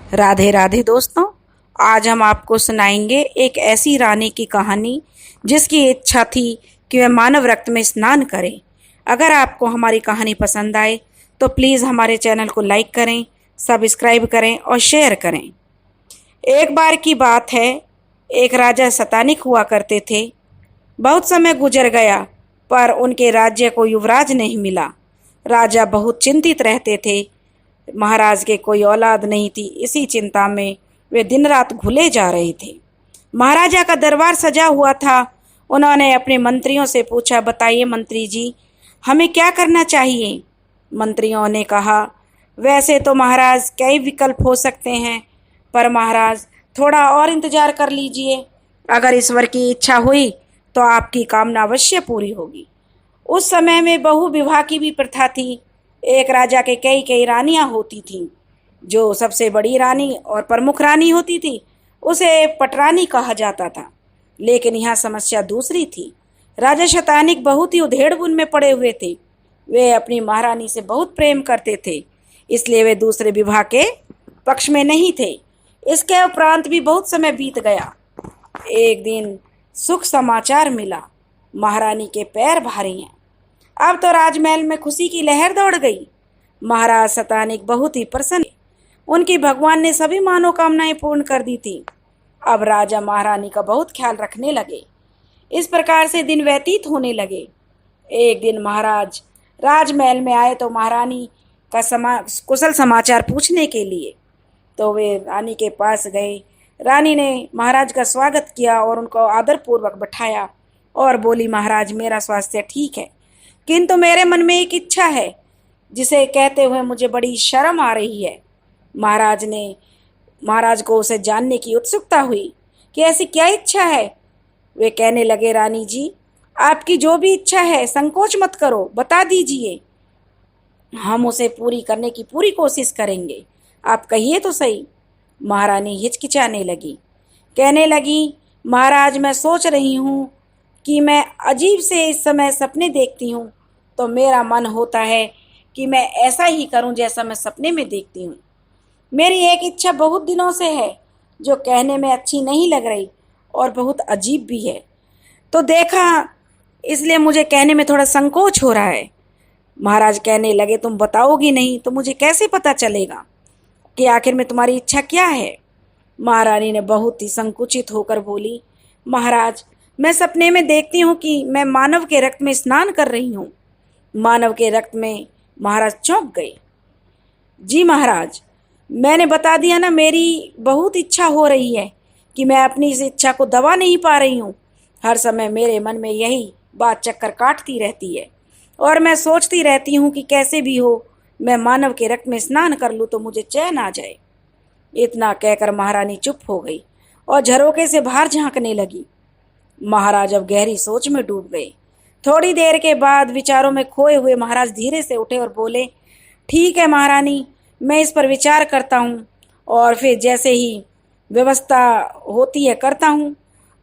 राधे राधे दोस्तों। आज हम आपको सुनाएंगे एक ऐसी रानी की कहानी जिसकी इच्छा थी कि वह मानव रक्त में स्नान करे। अगर आपको हमारी कहानी पसंद आए तो प्लीज़ हमारे चैनल को लाइक करें, सब्सक्राइब करें और शेयर करें। एक बार की बात है, एक राजा शतानिक हुआ करते थे। बहुत समय गुजर गया पर उनके राज्य को युवराज नहीं मिला। राजा बहुत चिंतित रहते थे। महाराज के कोई औलाद नहीं थी। इसी चिंता में वे दिन रात घुले जा रहे थे। महाराजा का दरबार सजा हुआ था। उन्होंने अपने मंत्रियों से पूछा, बताइए मंत्री जी, हमें क्या करना चाहिए। मंत्रियों ने कहा, वैसे तो महाराज कई विकल्प हो सकते हैं, पर महाराज थोड़ा और इंतजार कर लीजिए। अगर ईश्वर की इच्छा हुई तो आपकी कामना अवश्य पूरी होगी। उस समय में बहु विवाह की भी प्रथा थी। एक राजा के कई कई रानियां होती थीं। जो सबसे बड़ी रानी और प्रमुख रानी होती थी उसे पटरानी कहा जाता था। लेकिन यहाँ समस्या दूसरी थी। राजा शतानिक बहुत ही उधेड़बुन में पड़े हुए थे। वे अपनी महारानी से बहुत प्रेम करते थे, इसलिए वे दूसरे विवाह के पक्ष में नहीं थे। इसके उपरांत भी बहुत समय बीत गया। एक दिन सुख समाचार मिला, महारानी के पैर भारी हैं। अब तो राजमहल में खुशी की लहर दौड़ गई। महाराज शतानिक बहुत ही प्रसन्न। उनकी भगवान ने सभी मनोकामनाएं पूर्ण कर दी थी। अब राजा महारानी का बहुत ख्याल रखने लगे। इस प्रकार से दिन व्यतीत होने लगे। एक दिन महाराज राजमहल में आए तो महारानी का कुशल समाचार पूछने के लिए। तो वे रानी के पास गए। रानी ने महाराज का स्वागत किया और उनको आदरपूर्वक बैठाया और बोली, महाराज मेरा स्वास्थ्य ठीक है, किंतु मेरे मन में एक इच्छा है जिसे कहते हुए मुझे बड़ी शर्म आ रही है। महाराज को उसे जानने की उत्सुकता हुई कि ऐसी क्या इच्छा है। वे कहने लगे, रानी जी, आपकी जो भी इच्छा है संकोच मत करो, बता दीजिए, हम उसे पूरी करने की पूरी कोशिश करेंगे। आप कहिए तो सही। महारानी हिचकिचाने लगी, कहने लगी, महाराज मैं सोच रही हूँ कि मैं अजीब से इस समय सपने देखती हूँ, तो मेरा मन होता है कि मैं ऐसा ही करूँ जैसा मैं सपने में देखती हूँ। मेरी एक इच्छा बहुत दिनों से है जो कहने में अच्छी नहीं लग रही और बहुत अजीब भी है, तो देखा इसलिए मुझे कहने में थोड़ा संकोच हो रहा है। महाराज कहने लगे, तुम बताओगी नहीं तो मुझे कैसे पता चलेगा कि आखिर में तुम्हारी इच्छा क्या है। महारानी ने बहुत ही संकुचित होकर बोली, महाराज मैं सपने में देखती हूँ कि मैं मानव के रक्त में स्नान कर रही हूँ। मानव के रक्त में। महाराज चौंक गए। जी महाराज, मैंने बता दिया ना, मेरी बहुत इच्छा हो रही है कि मैं अपनी इस इच्छा को दबा नहीं पा रही हूँ। हर समय मेरे मन में यही बात चक्कर काटती रहती है और मैं सोचती रहती हूँ कि कैसे भी हो मैं मानव के रक्त में स्नान कर लूँ तो मुझे चैन आ जाए। इतना कहकर महारानी चुप हो गई और झरोके से बाहर झांकने लगी। महाराज अब गहरी सोच में डूब गए। थोड़ी देर के बाद विचारों में खोए हुए महाराज धीरे से उठे और बोले, ठीक है महारानी, मैं इस पर विचार करता हूँ और फिर जैसे ही व्यवस्था होती है करता हूँ।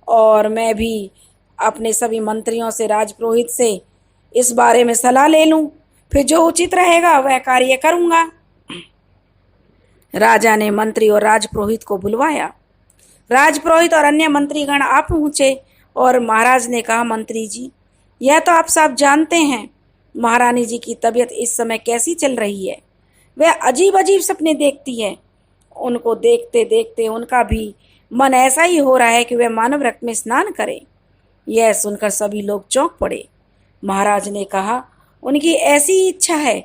और मैं भी अपने सभी मंत्रियों से, राजपुरोहित से इस बारे में सलाह ले लूँ, फिर जो उचित रहेगा वह कार्य करूँगा। राजा ने मंत्री और राजपुरोहित को बुलवाया। राजपुरोहित और अन्य मंत्रीगण आ पहुँचे और महाराज ने कहा, मंत्री जी, यह तो आप सब जानते हैं महारानी जी की तबीयत इस समय कैसी चल रही है। वह अजीब अजीब सपने देखती है। उनको देखते देखते उनका भी मन ऐसा ही हो रहा है कि वह मानव रक्त में स्नान करे। यह सुनकर सभी लोग चौंक पड़े। महाराज ने कहा, उनकी ऐसी इच्छा है,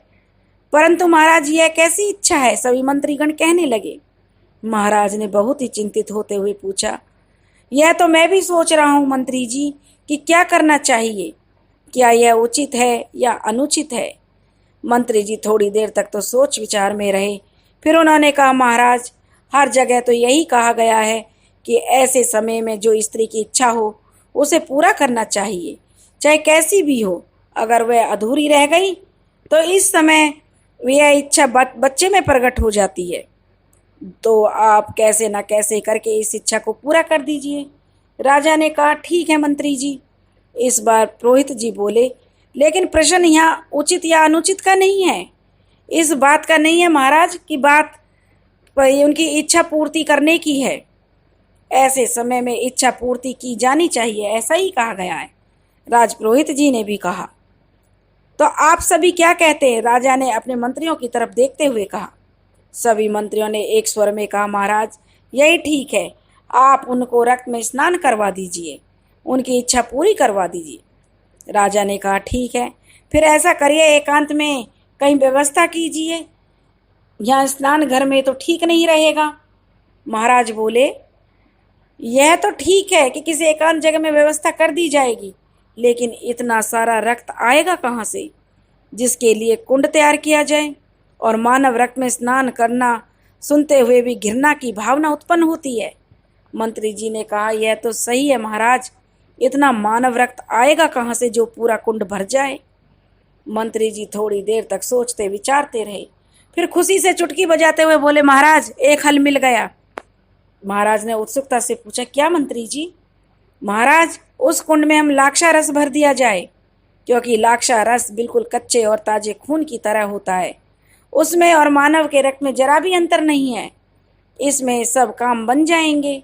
परंतु महाराज यह कैसी इच्छा है। सभी मंत्रीगण कहने लगे। महाराज ने बहुत ही चिंतित होते हुए पूछा, यह तो मैं भी सोच रहा हूँ मंत्री जी कि क्या करना चाहिए, क्या यह उचित है या अनुचित है। मंत्री जी थोड़ी देर तक तो सोच विचार में रहे। फिर उन्होंने कहा, महाराज हर जगह तो यही कहा गया है कि ऐसे समय में जो स्त्री की इच्छा हो उसे पूरा करना चाहिए, चाहे कैसी भी हो। अगर वह अधूरी रह गई तो इस समय यह इच्छा बच्चे में प्रकट हो जाती है, तो आप कैसे न कैसे करके इस इच्छा को पूरा कर दीजिए। राजा ने कहा, ठीक है मंत्री जी। इस बार पुरोहित जी बोले, लेकिन प्रश्न यहाँ उचित या अनुचित का नहीं है, इस बात का नहीं है महाराज की बात पर उनकी इच्छा पूर्ति करने की है। ऐसे समय में इच्छा पूर्ति की जानी चाहिए, ऐसा ही कहा गया है। राजपुरोहित जी ने भी कहा। तो आप सभी क्या कहते हैं? राजा ने अपने मंत्रियों की तरफ देखते हुए कहा। सभी मंत्रियों ने एक स्वर में कहा, महाराज यही ठीक है, आप उनको रक्त में स्नान करवा दीजिए, उनकी इच्छा पूरी करवा दीजिए। राजा ने कहा, ठीक है, फिर ऐसा करिए, एकांत में कहीं व्यवस्था कीजिए, यहाँ स्नान घर में तो ठीक नहीं रहेगा। महाराज बोले, यह तो ठीक है कि किसी एकांत जगह में व्यवस्था कर दी जाएगी, लेकिन इतना सारा रक्त आएगा कहाँ से जिसके लिए कुंड तैयार किया जाए? और मानव रक्त में स्नान करना सुनते हुए भी घृणा की भावना उत्पन्न होती है। मंत्री जी ने कहा, यह तो सही है महाराज, इतना मानव रक्त आएगा कहाँ से जो पूरा कुंड भर जाए? मंत्री जी थोड़ी देर तक सोचते विचारते रहे, फिर खुशी से चुटकी बजाते हुए बोले, महाराज एक हल मिल गया। महाराज ने उत्सुकता से पूछा, क्या मंत्री जी? महाराज, उस कुंड में हम लाक्षारस रस भर दिया जाए, क्योंकि लाक्षारस रस बिल्कुल कच्चे और ताजे खून की तरह होता है। उसमें और मानव के रक्त में जरा भी अंतर नहीं है। इसमें सब काम बन जाएंगे,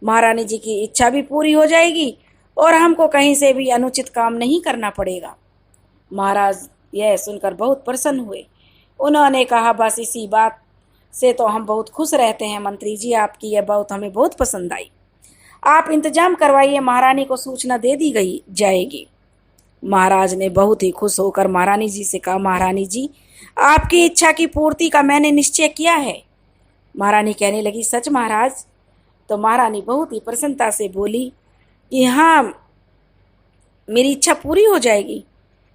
महारानी जी की इच्छा भी पूरी हो जाएगी और हमको कहीं से भी अनुचित काम नहीं करना पड़ेगा। महाराज यह सुनकर बहुत प्रसन्न हुए। उन्होंने कहा, बस इसी बात से तो हम बहुत खुश रहते हैं मंत्री जी, आपकी यह बात हमें बहुत पसंद आई। आप इंतजाम करवाइए, महारानी को सूचना दे दी गई जाएगी। महाराज ने बहुत ही खुश होकर महारानी जी से कहा, महारानी जी, आपकी इच्छा की पूर्ति का मैंने निश्चय किया है। महारानी कहने लगी, सच महाराज? तो महारानी बहुत ही प्रसन्नता से बोली कि हाँ, मेरी इच्छा पूरी हो जाएगी।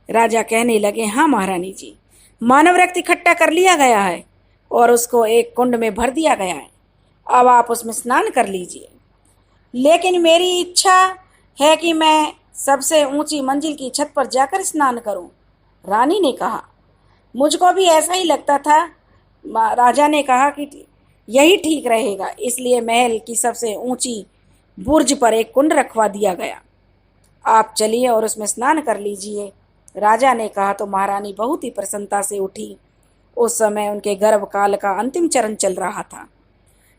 राजा कहने लगे, हाँ महारानी जी, मानव रक्त इकट्ठा कर लिया गया है और उसको एक कुंड में भर दिया गया है, अब आप उसमें स्नान कर लीजिए। लेकिन मेरी इच्छा है कि मैं सबसे ऊंची मंजिल की छत पर जाकर स्नान करूं। रानी ने कहा, मुझको भी ऐसा ही लगता था। राजा ने कहा कि यही ठीक रहेगा, इसलिए महल की सबसे ऊंची बुर्ज पर एक कुंड रखवा दिया गया। आप चलिए और उसमें स्नान कर लीजिए। राजा ने कहा तो महारानी बहुत ही प्रसन्नता से उठी। उस समय उनके गर्भकाल का अंतिम चरण चल रहा था।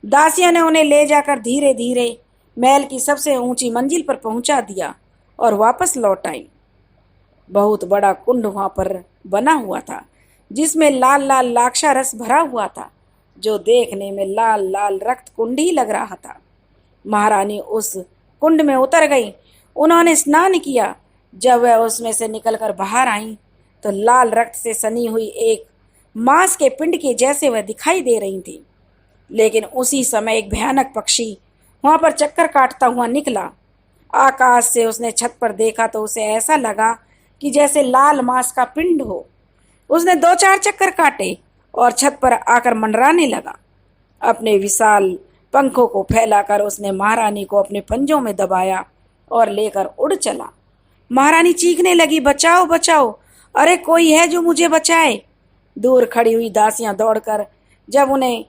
दासियों ने उन्हें ले जाकर धीरे धीरे महल की सबसे ऊंची मंजिल पर पहुंचा दिया और वापस लौट आई। बहुत बड़ा कुंड वहां पर बना हुआ था, जिसमें लाल लाल लाक्षारस रस भरा हुआ था, जो देखने में लाल लाल रक्त कुंड ही लग रहा था। महारानी उस कुंड में उतर गई। उन्होंने स्नान किया। जब वह उसमें से निकलकर बाहर आई तो लाल रक्त से सनी हुई एक मांस के पिंड के जैसे वह दिखाई दे रही थी। लेकिन उसी समय एक भयानक पक्षी वहां पर चक्कर काटता हुआ निकला। आकाश से उसने छत पर देखा तो उसे ऐसा लगा कि जैसे लाल मांस का पिंड हो। उसने 2-4 चक्कर काटे और छत पर आकर मंडराने लगा। अपने विशाल पंखों को फैलाकर उसने महारानी को अपने पंजों में दबाया और लेकर उड़ चला। महारानी चीखने लगी, बचाओ बचाओ, अरे कोई है जो मुझे बचाए। दूर खड़ी हुई दासियां दौड़कर जब उन्हें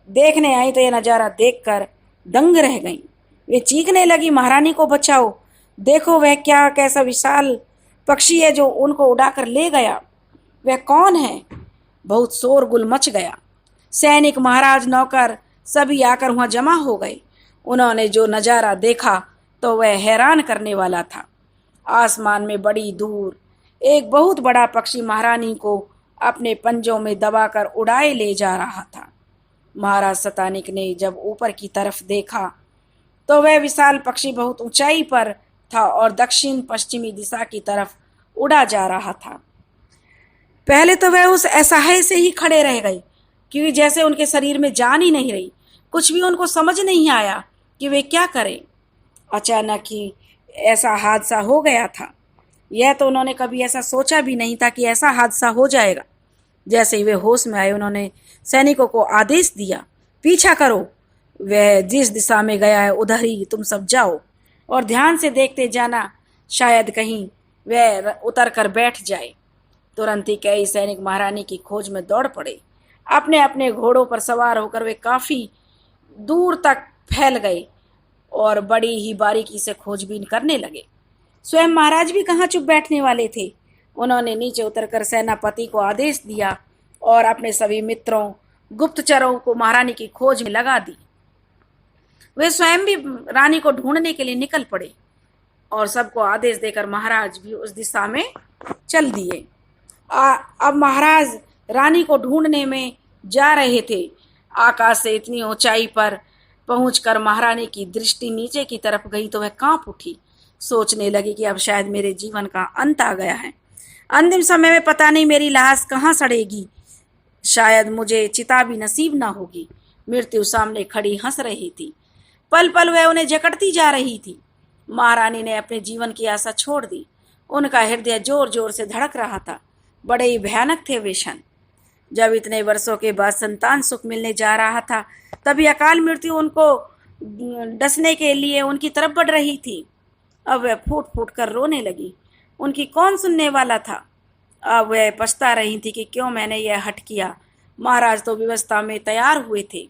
देखने आई तो यह नज़ारा देखकर दंग रह गईं। वे चीखने लगी, महारानी को बचाओ, देखो वह क्या कैसा विशाल पक्षी है जो उनको उड़ाकर ले गया। वह कौन है? बहुत शोरगुल मच गया। सैनिक, महाराज, नौकर सभी आकर वहां जमा हो गए। उन्होंने जो नज़ारा देखा तो वह हैरान करने वाला था। आसमान में बड़ी दूर एक बहुत बड़ा पक्षी महारानी को अपने पंजों में दबाकर उड़ाए ले जा रहा था। महाराज सतानिक ने जब ऊपर की तरफ देखा तो वह विशाल पक्षी बहुत ऊंचाई पर था और दक्षिण पश्चिमी दिशा की तरफ उड़ा जा रहा था। पहले तो वह उस असहाय से ही खड़े रह गए, क्योंकि जैसे उनके शरीर में जान ही नहीं रही। कुछ भी उनको समझ नहीं आया कि वे क्या करें। अचानक ही ऐसा हादसा हो गया था। यह तो उन्होंने कभी ऐसा सोचा भी नहीं था कि ऐसा हादसा हो जाएगा। जैसे ही वे होश में आए, उन्होंने सैनिकों को आदेश दिया, पीछा करो, वह जिस दिशा में गया है उधर ही तुम सब जाओ और ध्यान से देखते जाना, शायद कहीं वह उतर कर बैठ जाए। तुरंत ही कई सैनिक महारानी की खोज में दौड़ पड़े। अपने अपने घोड़ों पर सवार होकर वे काफी दूर तक फैल गए और बड़ी ही बारीकी से खोजबीन करने लगे। स्वयं महाराज भी कहाँ चुप बैठने वाले थे। उन्होंने नीचे उतरकर सेनापति को आदेश दिया और अपने सभी मित्रों गुप्तचरों को महारानी की खोज में लगा दी। वे स्वयं भी रानी को ढूंढने के लिए निकल पड़े और सबको आदेश देकर महाराज भी उस दिशा में चल दिए। अब महाराज रानी को ढूंढने में जा रहे थे। आकाश से इतनी ऊंचाई पर पहुंचकर महारानी की दृष्टि नीचे की तरफ गई तो वह कांप उठी। सोचने लगी कि अब शायद मेरे जीवन का अंत आ गया है। अंतिम समय में पता नहीं मेरी लाश कहाँ सड़ेगी, शायद मुझे चिता भी नसीब ना होगी। मृत्यु सामने खड़ी हंस रही थी। पल पल वह उन्हें जकड़ती जा रही थी। महारानी ने अपने जीवन की आशा छोड़ दी। उनका हृदय जोर जोर से धड़क रहा था। बड़े ही भयानक थे वे क्षण। जब इतने वर्षों के बाद संतान सुख मिलने जा रहा था, तभी अकाल मृत्यु उनको डसने के लिए उनकी तरफ बढ़ रही थी। अब वह फूट फूट कर रोने लगी। उनकी कौन सुनने वाला था। अब वह पछता रही थी कि क्यों मैंने यह हठ किया। महाराज तो व्यवस्था में तैयार हुए थे।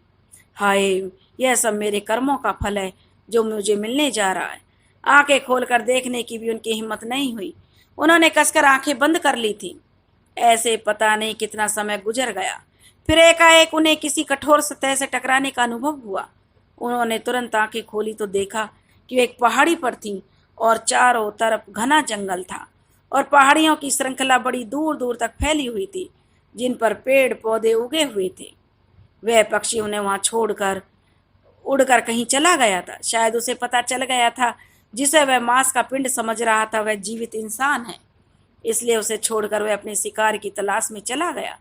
हाय, यह सब मेरे कर्मों का फल है जो मुझे मिलने जा रहा है। आंखें खोलकर देखने की भी उनकी हिम्मत नहीं हुई। उन्होंने कसकर आंखें बंद कर ली थी। ऐसे पता नहीं कितना समय गुजर गया। फिर एकाएक उन्हें किसी कठोर सतह से टकराने का अनुभव हुआ। उन्होंने तुरंत आंखें खोली तो देखा कि वे एक पहाड़ी पर थी और चारों तरफ घना जंगल था और पहाड़ियों की श्रृंखला बड़ी दूर दूर तक फैली हुई थी, जिन पर पेड़ पौधे उगे हुए थे। वह पक्षी उन्हें वहां छोड़कर उड़कर कहीं चला गया था। शायद उसे पता चल गया था जिसे वह मांस का पिंड समझ रहा था वह जीवित इंसान है, इसलिए उसे छोड़कर वह अपने शिकार की तलाश में चला गया।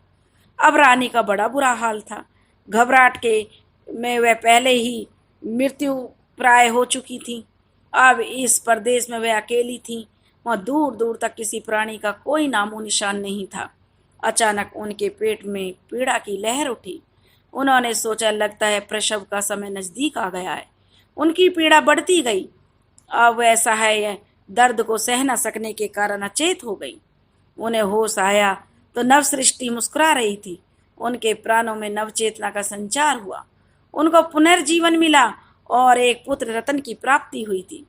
अब रानी का बड़ा बुरा हाल था। घबराहट के में वह पहले ही मृत्यु प्राय हो चुकी थी। अब इस प्रदेश में वह अकेली थी। वहाँ दूर दूर तक किसी प्राणी का कोई नामो निशान नहीं था। अचानक उनके पेट में पीड़ा की लहर उठी। उन्होंने सोचा, लगता है प्रसव का समय नजदीक आ गया है। उनकी पीड़ा बढ़ती गई। अब वह असहाय दर्द को सह न सकने के कारण अचेत हो गई। उन्हें होश आया तो नव सृष्टि मुस्कुरा रही थी। उनके प्राणों में नवचेतना का संचार हुआ। उनको पुनर्जीवन मिला और एक पुत्र रतन की प्राप्ति हुई थी,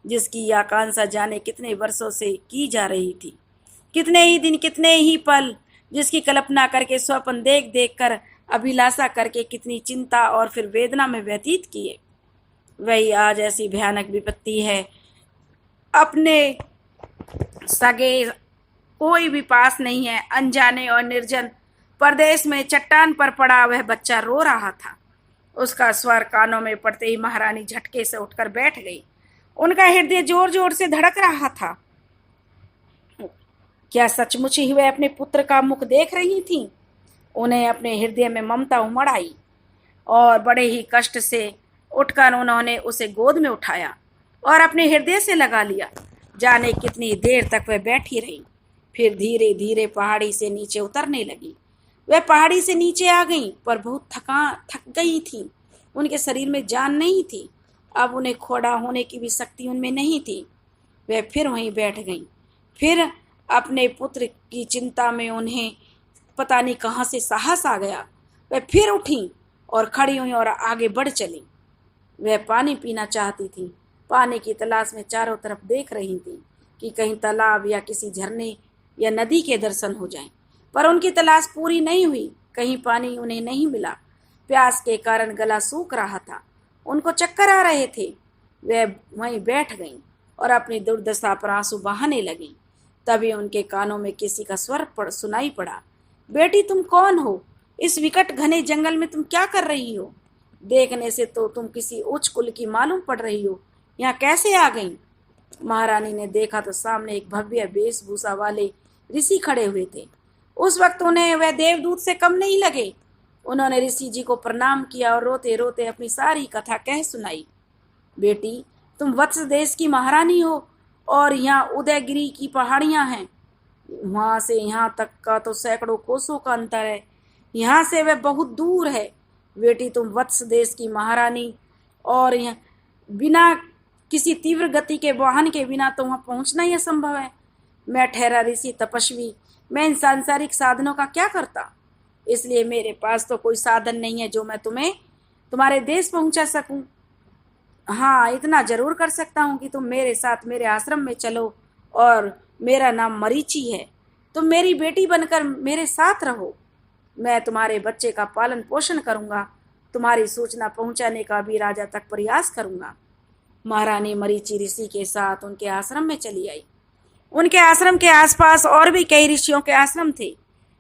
जिसकी आकांक्षा जाने कितने वर्षों से की जा रही थी। कितने ही दिन, कितने ही पल, जिसकी कल्पना करके, स्वप्न देख देख कर, अभिलाषा करके कितनी चिंता और फिर वेदना में व्यतीत किए। वही आज ऐसी भयानक विपत्ति है। अपने सगे कोई भी पास नहीं है। अनजाने और निर्जन प्रदेश में चट्टान पर पड़ा वह बच्चा रो रहा था। उसका स्वर कानों में पड़ते ही महारानी झटके से उठकर बैठ गई। उनका हृदय जोर जोर से धड़क रहा था। क्या सचमुच ही वे अपने पुत्र का मुख देख रही थीं? उन्हें अपने हृदय में ममता उमड़ आई और बड़े ही कष्ट से उठकर उन्होंने उसे गोद में उठाया और अपने हृदय से लगा लिया। जाने कितनी देर तक वह बैठी रही, फिर धीरे धीरे पहाड़ी से नीचे उतरने लगी। वह पहाड़ी से नीचे आ गईं, पर बहुत थक गई थी। उनके शरीर में जान नहीं थी। अब उन्हें खड़ा होने की भी शक्ति उनमें नहीं थी। वह फिर वहीं बैठ गईं। फिर अपने पुत्र की चिंता में उन्हें पता नहीं कहाँ से साहस आ गया। वह फिर उठी और खड़ी हुई और आगे बढ़ चली। वह पानी पीना चाहती थी। पानी की तलाश में चारों तरफ देख रही थी कि कहीं तालाब या किसी झरने या नदी के दर्शन हो जाएं, पर उनकी तलाश पूरी नहीं हुई। कहीं पानी उन्हें नहीं मिला। प्यास के कारण गला सूख रहा था। उनको चक्कर आ रहे थे। वह वहीं बैठ गईं और अपनी दुर्दशा पर आंसू बहाने लगीं। तभी उनके कानों में किसी का स्वर सुनाई पड़ा। बेटी, तुम कौन हो? इस विकट घने जंगल में तुम क्या कर रही हो? देखने से तो तुम किसी उच्च कुल की मालूम पड़ रही हो। यहाँ कैसे आ गई? महारानी ने देखा तो सामने एक भव्य वेशभूषा वाले ऋषि खड़े हुए थे। उस वक्त उन्हें वह देवदूत से कम नहीं लगे। उन्होंने ऋषि जी को प्रणाम किया और रोते रोते अपनी सारी कथा कह सुनाई। बेटी, तुम वत्स देश की महारानी हो और यहाँ उदयगिरी की पहाड़ियाँ हैं। वहाँ से यहाँ तक का तो सैकड़ों कोसों का अंतर है। यहाँ से वह बहुत दूर है। बेटी, तुम वत्स देश की महारानी और यहाँ बिना किसी तीव्र गति के वाहन के बिना तो वहाँ पहुँचना ही असंभव है। मैं ठहरा ऋषि तपस्वी, मैं इन सांसारिक साधनों का क्या करता? इसलिए मेरे पास तो कोई साधन नहीं है जो मैं तुम्हें तुम्हारे देश पहुंचा सकूं। हाँ, इतना जरूर कर सकता हूँ कि तुम मेरे साथ मेरे आश्रम में चलो और मेरा नाम मरीचि है। तुम मेरी बेटी बनकर मेरे साथ रहो। मैं तुम्हारे बच्चे का पालन पोषण करूंगा, तुम्हारी सूचना पहुंचाने का भी राजा तक प्रयास करूंगा। महारानी मरीचि ऋषि के साथ उनके आश्रम में चली आई। उनके आश्रम के आसपास और भी कई ऋषियों के आश्रम थे।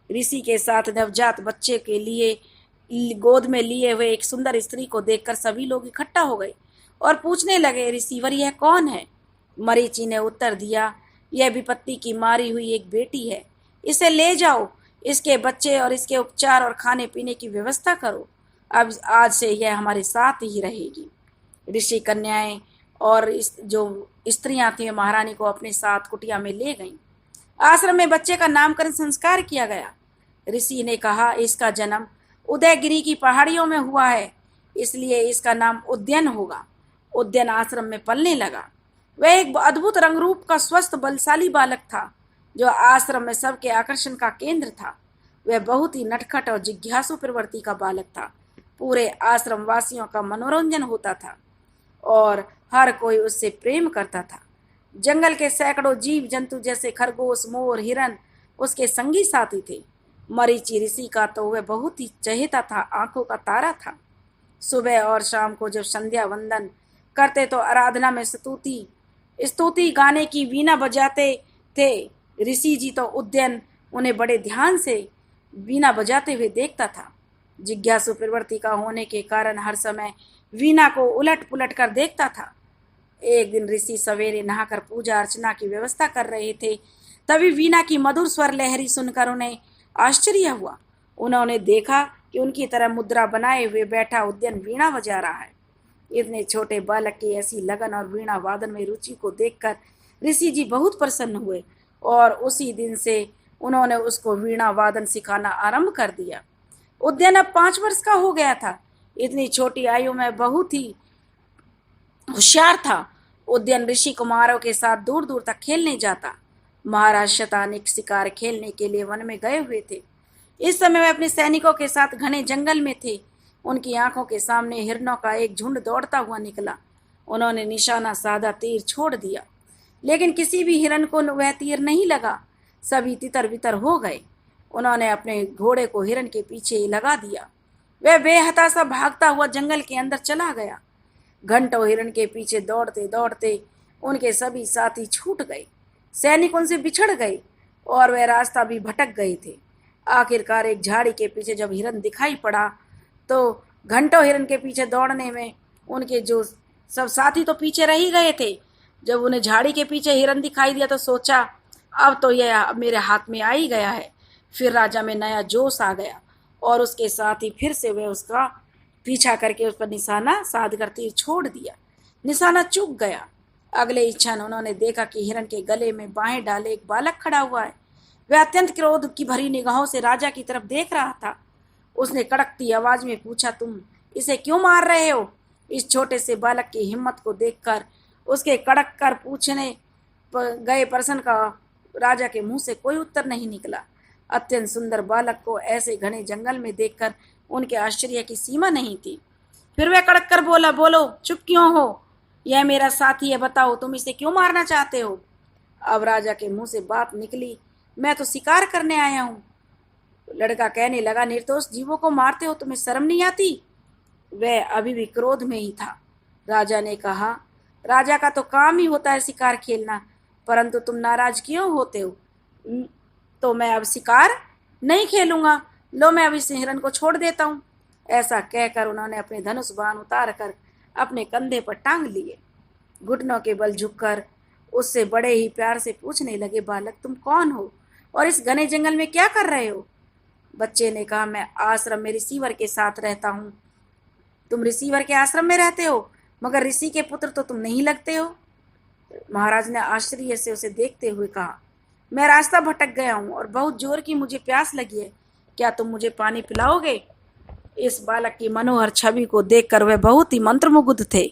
ऋषि के साथ नवजात बच्चे के लिए गोद में लिए हुए एक सुंदर स्त्री को देखकर सभी लोग इकट्ठा हो गए और पूछने लगे, ऋषिवर यह कौन है? मरीचि ने उत्तर दिया, यह विपत्ति की मारी हुई एक बेटी है, इसे ले जाओ, इसके बच्चे और इसके उपचार और खाने पीने की व्यवस्था करो। अब आज से यह हमारे साथ ही रहेगी। ऋषि कन्याएं और जो स्त्रियां थी महारानी को अपने साथ कुटिया में ले गईं। आश्रम में बच्चे का नामकरण संस्कार किया गया। ऋषि ने कहा, इसका जन्म उदयगिरी की पहाड़ियों में हुआ है, इसलिए इसका नाम उद्यन होगा। उद्यन आश्रम में पलने लगा। वह एक अद्भुत रंग रूप का स्वस्थ बलशाली बालक था जो आश्रम में सबके आकर्षण का केंद्र था। वह बहुत ही नटखट और जिज्ञासु प्रवृत्ति का बालक था। पूरे आश्रम वासियों का मनोरंजन होता था और हर कोई उससे प्रेम करता था। जंगल के सैकड़ों जीव जंतु जैसे खरगोश, मोर, हिरन उसके संगी साथी थे। मरीचि ऋषि का तो वह बहुत ही चहेता था, आंखों का तारा था। सुबह और शाम को जब संध्या वंदन करते तो आराधना में स्तुति गाने की वीणा बजाते थे। ऋषि जी तो उद्यन उन्हें बड़े ध्यान से वीणा बजाते हुए देखता था। जिज्ञासु प्रवृत्ति का होने के कारण हर समय वीणा को उलट पुलट कर देखता था। एक दिन ऋषि सवेरे नहाकर पूजा अर्चना की व्यवस्था कर रहे थे, तभी वीणा की मधुर स्वर लहरी सुनकर उन्हें आश्चर्य हुआ। उन्होंने देखा कि उनकी तरह मुद्रा बनाए हुए बैठा उद्यन वीणा बजा रहा है। इतने छोटे बालक की ऐसी लगन और वीणा वादन में रुचि को देखकर ऋषि जी बहुत प्रसन्न हुए और उसी दिन से उन्होंने उसको वीणा वादन सिखाना आरंभ कर दिया। उद्यन अब 5 वर्ष का हो गया था। इतनी छोटी आयु में बहुत ही होशियार था। उद्यन ऋषि कुमारों के साथ दूर दूर तक खेलने जाता। महाराज शतानिक शिकार खेलने के लिए वन में गए हुए थे। इस समय वे अपने सैनिकों के साथ घने जंगल में थे। उनकी आंखों के सामने हिरणों का एक झुंड दौड़ता हुआ निकला। उन्होंने निशाना साधा तीर छोड़ दिया, लेकिन किसी भी हिरण को वह तीर नहीं लगा। सभी तितर बितर हो गए। उन्होंने अपने घोड़े को हिरण के पीछे लगा दिया। वह बेहताशा भागता हुआ जंगल के अंदर चला गया। घंटों हिरण के पीछे दौड़ते दौड़ते उनके सभी साथी छूट गए। सैनिक उनसे बिछड़ गए और वह रास्ता भी भटक गए थे। आखिरकार एक झाड़ी के पीछे जब हिरण दिखाई पड़ा तो घंटों हिरण के पीछे दौड़ने में उनके जो सब साथी तो पीछे रह ही गए थे। जब उन्हें झाड़ी के पीछे हिरण दिखाई दिया तो सोचा, अब तो यह मेरे हाथ में आ ही गया है। फिर राजा में नया जोश आ गया और उसके साथ ही फिर से वह उसका पीछा करके उस पर निशाना साध कर तीर छोड़ दिया। निशाना चूक गया। अगले ही क्षण उन्होंने देखा कि हिरण के गले में बाहें डाले एक बालक खड़ा हुआ है। वह अत्यंत क्रोध की भरी निगाहों से राजा की तरफ देख रहा था। उसने कड़कती आवाज में पूछा, तुम इसे क्यों मार रहे हो? इस छोटे से बालक की हिम्मत को देखकर उसके कड़क कर पूछने गए प्रश्न का राजा के मुंह से कोई उत्तर नहीं निकला। अत्यंत सुंदर बालक को ऐसे घने जंगल में देखकर उनके आश्चर्य की सीमा नहीं थी। फिर वह कड़क कर बोला, बोलो, चुप क्यों हो? यह मेरा साथी है, बताओ तुम इसे क्यों मारना चाहते हो? अब राजा के मुंह से बात निकली, मैं तो शिकार करने आया हूँ। लड़का कहने लगा, निर्दोष जीवों को मारते हो, तुम्हें शर्म नहीं आती? वह अभी भी क्रोध में ही था। राजा ने कहा, राजा का तो काम ही होता है शिकार खेलना, परंतु तुम नाराज क्यों होते हो? तो मैं अब शिकार नहीं खेलूंगा। लो, मैं अब इस हिरण को छोड़ देता हूँ। ऐसा कहकर उन्होंने अपने धनुष बाण उतार कर अपने कंधे पर टांग लिए। घुटनों के बल झुककर उससे बड़े ही प्यार से पूछने लगे, बालक तुम कौन हो और इस घने जंगल में क्या कर रहे हो? बच्चे ने कहा, मैं आश्रम में रिसीवर के साथ रहता हूँ। तुम रिसीवर के आश्रम में रहते हो, मगर ऋषि के पुत्र तो तुम नहीं लगते हो। महाराज ने आश्चर्य से उसे देखते हुए कहा, मैं रास्ता भटक गया हूँ और बहुत जोर की मुझे प्यास लगी है, क्या तुम मुझे पानी पिलाओगे? इस बालक की मनोहर छवि को देखकर वह बहुत ही मंत्रमुग्ध थे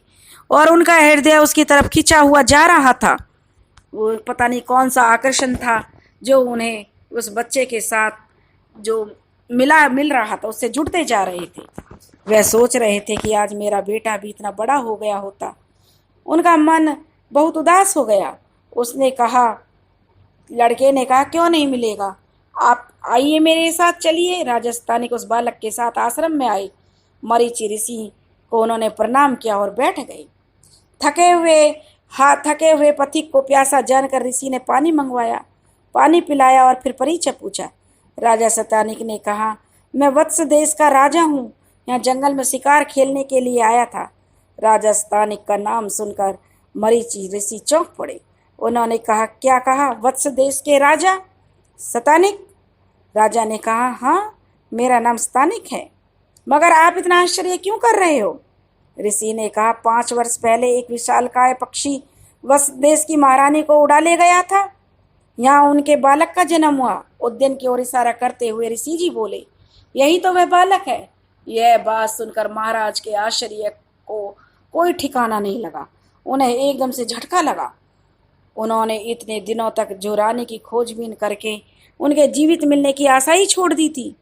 और उनका हृदय उसकी तरफ खिंचा हुआ जा रहा था। वो पता नहीं कौन सा आकर्षण था जो उन्हें उस बच्चे के साथ जो मिल रहा था उससे जुड़ते जा रहे थे। वह सोच रहे थे कि आज मेरा बेटा भी इतना बड़ा हो गया होता। उनका मन बहुत उदास हो गया। उसने कहा, लड़के ने कहा, क्यों नहीं मिलेगा? आप आइए मेरे साथ चलिए। राजस्थानिक उस बालक के साथ आश्रम में आए। मरीचि ऋषि को उन्होंने प्रणाम किया और बैठ गए। थके हुए पथिक को प्यासा जानकर ऋषि ने पानी मंगवाया, पानी पिलाया और फिर परिचय पूछा। राजा शतानिक ने कहा, मैं वत्स देश का राजा हूँ, यहाँ जंगल में शिकार खेलने के लिए आया था। राजा शतानिक का नाम सुनकर मरीचि ऋषि चौंक पड़े। उन्होंने कहा, क्या कहा, वत्स देश के राजा? शतानिक? राजा ने कहा, हाँ, मेरा नाम शतानिक है, मगर आप इतना आश्चर्य क्यों कर रहे हो? ऋषि ने कहा, 5 वर्ष पहले एक विशालकाय पक्षी वत्स देश की महारानी को उड़ा ले गया था। यहाँ उनके बालक का जन्म हुआ। उद्यान की ओर इशारा करते हुए ऋषि जी बोले, यही तो वह बालक है। यह बात सुनकर महाराज के आश्चर्य को कोई ठिकाना नहीं लगा। उन्हें एकदम से झटका लगा। उन्होंने इतने दिनों तक जो रानी की खोजबीन करके उनके जीवित मिलने की आशा ही छोड़ दी थी,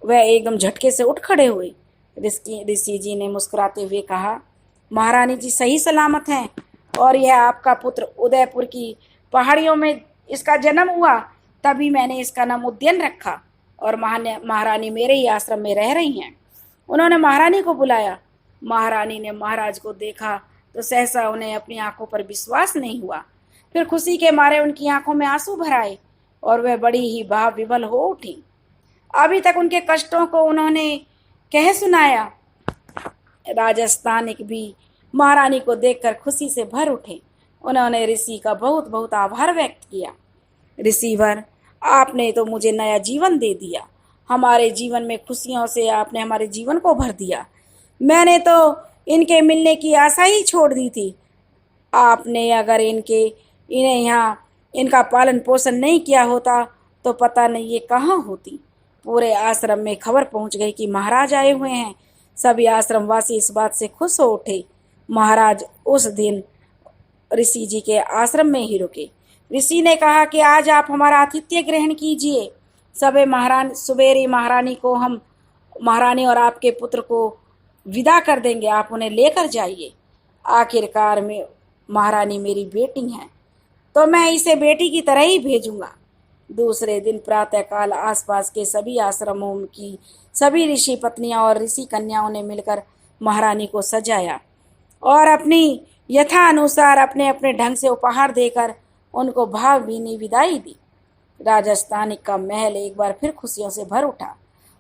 वह एकदम झटके से उठ खड़े हुए। ऋषि जी ने मुस्कुराते हुए कहा, महारानी जी सही सलामत हैं और यह आपका पुत्र उदयपुर की पहाड़ियों में इसका जन्म हुआ, तभी मैंने इसका नाम उद्यान रखा और महारानी मेरे ही आश्रम में रह रही हैं। उन्होंने महारानी को बुलाया। महारानी ने महाराज को देखा तो सहसा उन्हें अपनी आंखों पर विश्वास नहीं हुआ। फिर खुशी के मारे उनकी आंखों में आंसू भर आए और वह बड़ी ही भाव विवल हो उठी। अभी तक उनके कष्टों को उन्होंने कह सुनाया। राजस्थानिक भी महारानी को देखकर खुशी से भर उठे। उन्होंने ऋषि का बहुत बहुत आभार व्यक्त किया। ऋषिवर, आपने तो मुझे नया जीवन दे दिया। हमारे जीवन में खुशियों से आपने हमारे जीवन को भर दिया। मैंने तो इनके मिलने की आशा ही छोड़ दी थी। आपने अगर इन्हें यहाँ इनका पालन पोषण नहीं किया होता तो पता नहीं ये कहाँ होती। पूरे आश्रम में खबर पहुँच गई कि महाराज आए हुए हैं। सभी आश्रमवासी इस बात से खुश हो उठे। महाराज उस दिन ऋषि जी के आश्रम में ही रुके। ऋषि ने कहा कि आज आप हमारा आतिथ्य ग्रहण कीजिए। सवेरे महारानी को हम महारानी और आपके पुत्र को विदा कर देंगे। आप उन्हें लेकर जाइए। आखिरकार में महारानी मेरी बेटी हैं, तो मैं इसे बेटी की तरह ही भेजूंगा। दूसरे दिन प्रातःकाल आसपास के सभी आश्रमों की सभी ऋषि पत्नियां और ऋषि कन्याओं ने मिलकर महारानी को सजाया और अपनी यथानुसार अपने अपने ढंग से उपहार देकर उनको भावभीनी विदाई दी। राजस्थानिक का महल एक बार फिर खुशियों से भर उठा।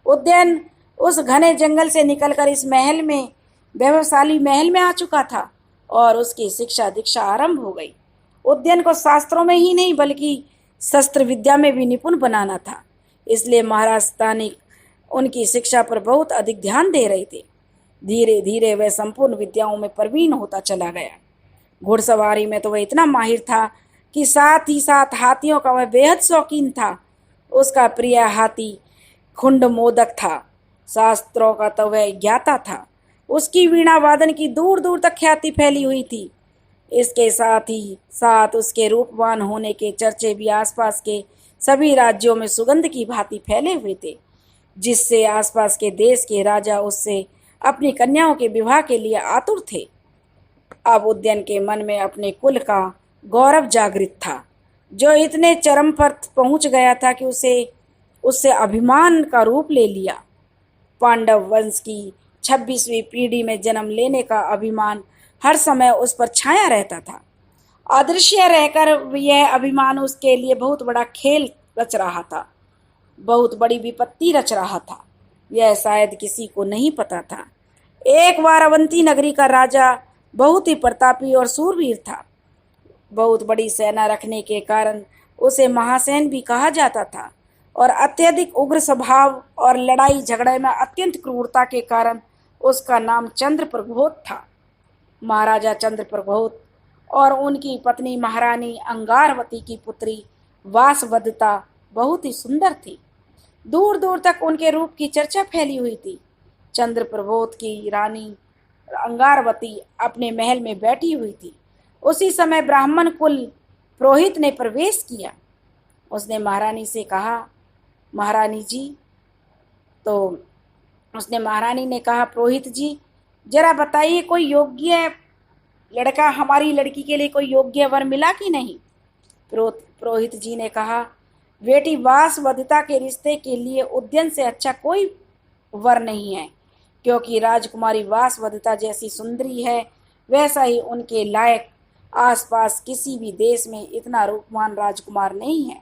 उद्यान उस घने जंगल से निकलकर इस महल में वैभवशाली महल में आ चुका था और उसकी शिक्षा दीक्षा आरंभ हो गई। उद्यान को शास्त्रों में ही नहीं बल्कि शस्त्र विद्या में भी निपुण बनाना था, इसलिए महाराज स्थानिक उनकी शिक्षा पर बहुत अधिक ध्यान दे रहे थे। धीरे धीरे वह संपूर्ण विद्याओं में प्रवीण होता चला गया। घुड़सवारी में तो वह इतना माहिर था कि साथ ही साथ हाथियों का वह बेहद शौकीन था। उसका प्रिय हाथी खुंड मोदक था। शास्त्रों का तो वह ज्ञाता था। उसकी वीणा वादन की दूर दूर तक ख्याति फैली हुई थी। इसके साथ ही साथ उसके रूपवान होने के चर्चे भी आसपास के सभी राज्यों में सुगंध की भांति फैले हुए थे, जिससे आसपास के देश के राजा उससे अपनी कन्याओं के विवाह के लिए आतुर थे। अब उद्यान के मन में अपने कुल का गौरव जागृत था, जो इतने चरम पर पहुंच गया था कि उससे अभिमान का रूप ले लिया। पांडव वंश की 26वीं पीढ़ी में जन्म लेने का अभिमान हर समय उस पर छाया रहता था। अदृश्य रहकर यह अभिमान उसके लिए बहुत बड़ा खेल रच रहा था, बहुत बड़ी विपत्ति रच रहा था। यह शायद किसी को नहीं पता था। एक बार अवंती नगरी का राजा बहुत ही प्रतापी और सूरवीर था। बहुत बड़ी सेना रखने के कारण उसे महासेन भी कहा जाता था और अत्यधिक उग्र स्वभाव और लड़ाई झगड़े में अत्यंत क्रूरता के कारण उसका नाम चंद्रप्रभोत था। महाराजा चंद्रप्रभोत और उनकी पत्नी महारानी अंगारवती की पुत्री वासवदता बहुत ही सुंदर थी। दूर दूर तक उनके रूप की चर्चा फैली हुई थी। चंद्रप्रभोत की रानी अंगारवती अपने महल में बैठी हुई थी। उसी समय ब्राह्मण कुल पुरोहित ने प्रवेश किया। उसने महारानी से कहा, महारानी जी, तो उसने महारानी ने कहा, पुरोहित जी जरा बताइए कोई योग्य लड़का हमारी लड़की के लिए कोई योग्य वर मिला कि नहीं? पुरोहित जी ने कहा, बेटी वासवदत्ता के रिश्ते के लिए उद्यन से अच्छा कोई वर नहीं है, क्योंकि राजकुमारी वासवदत्ता जैसी सुंदरी है वैसा ही उनके लायक आसपास किसी भी देश में इतना रूपवान राजकुमार नहीं है।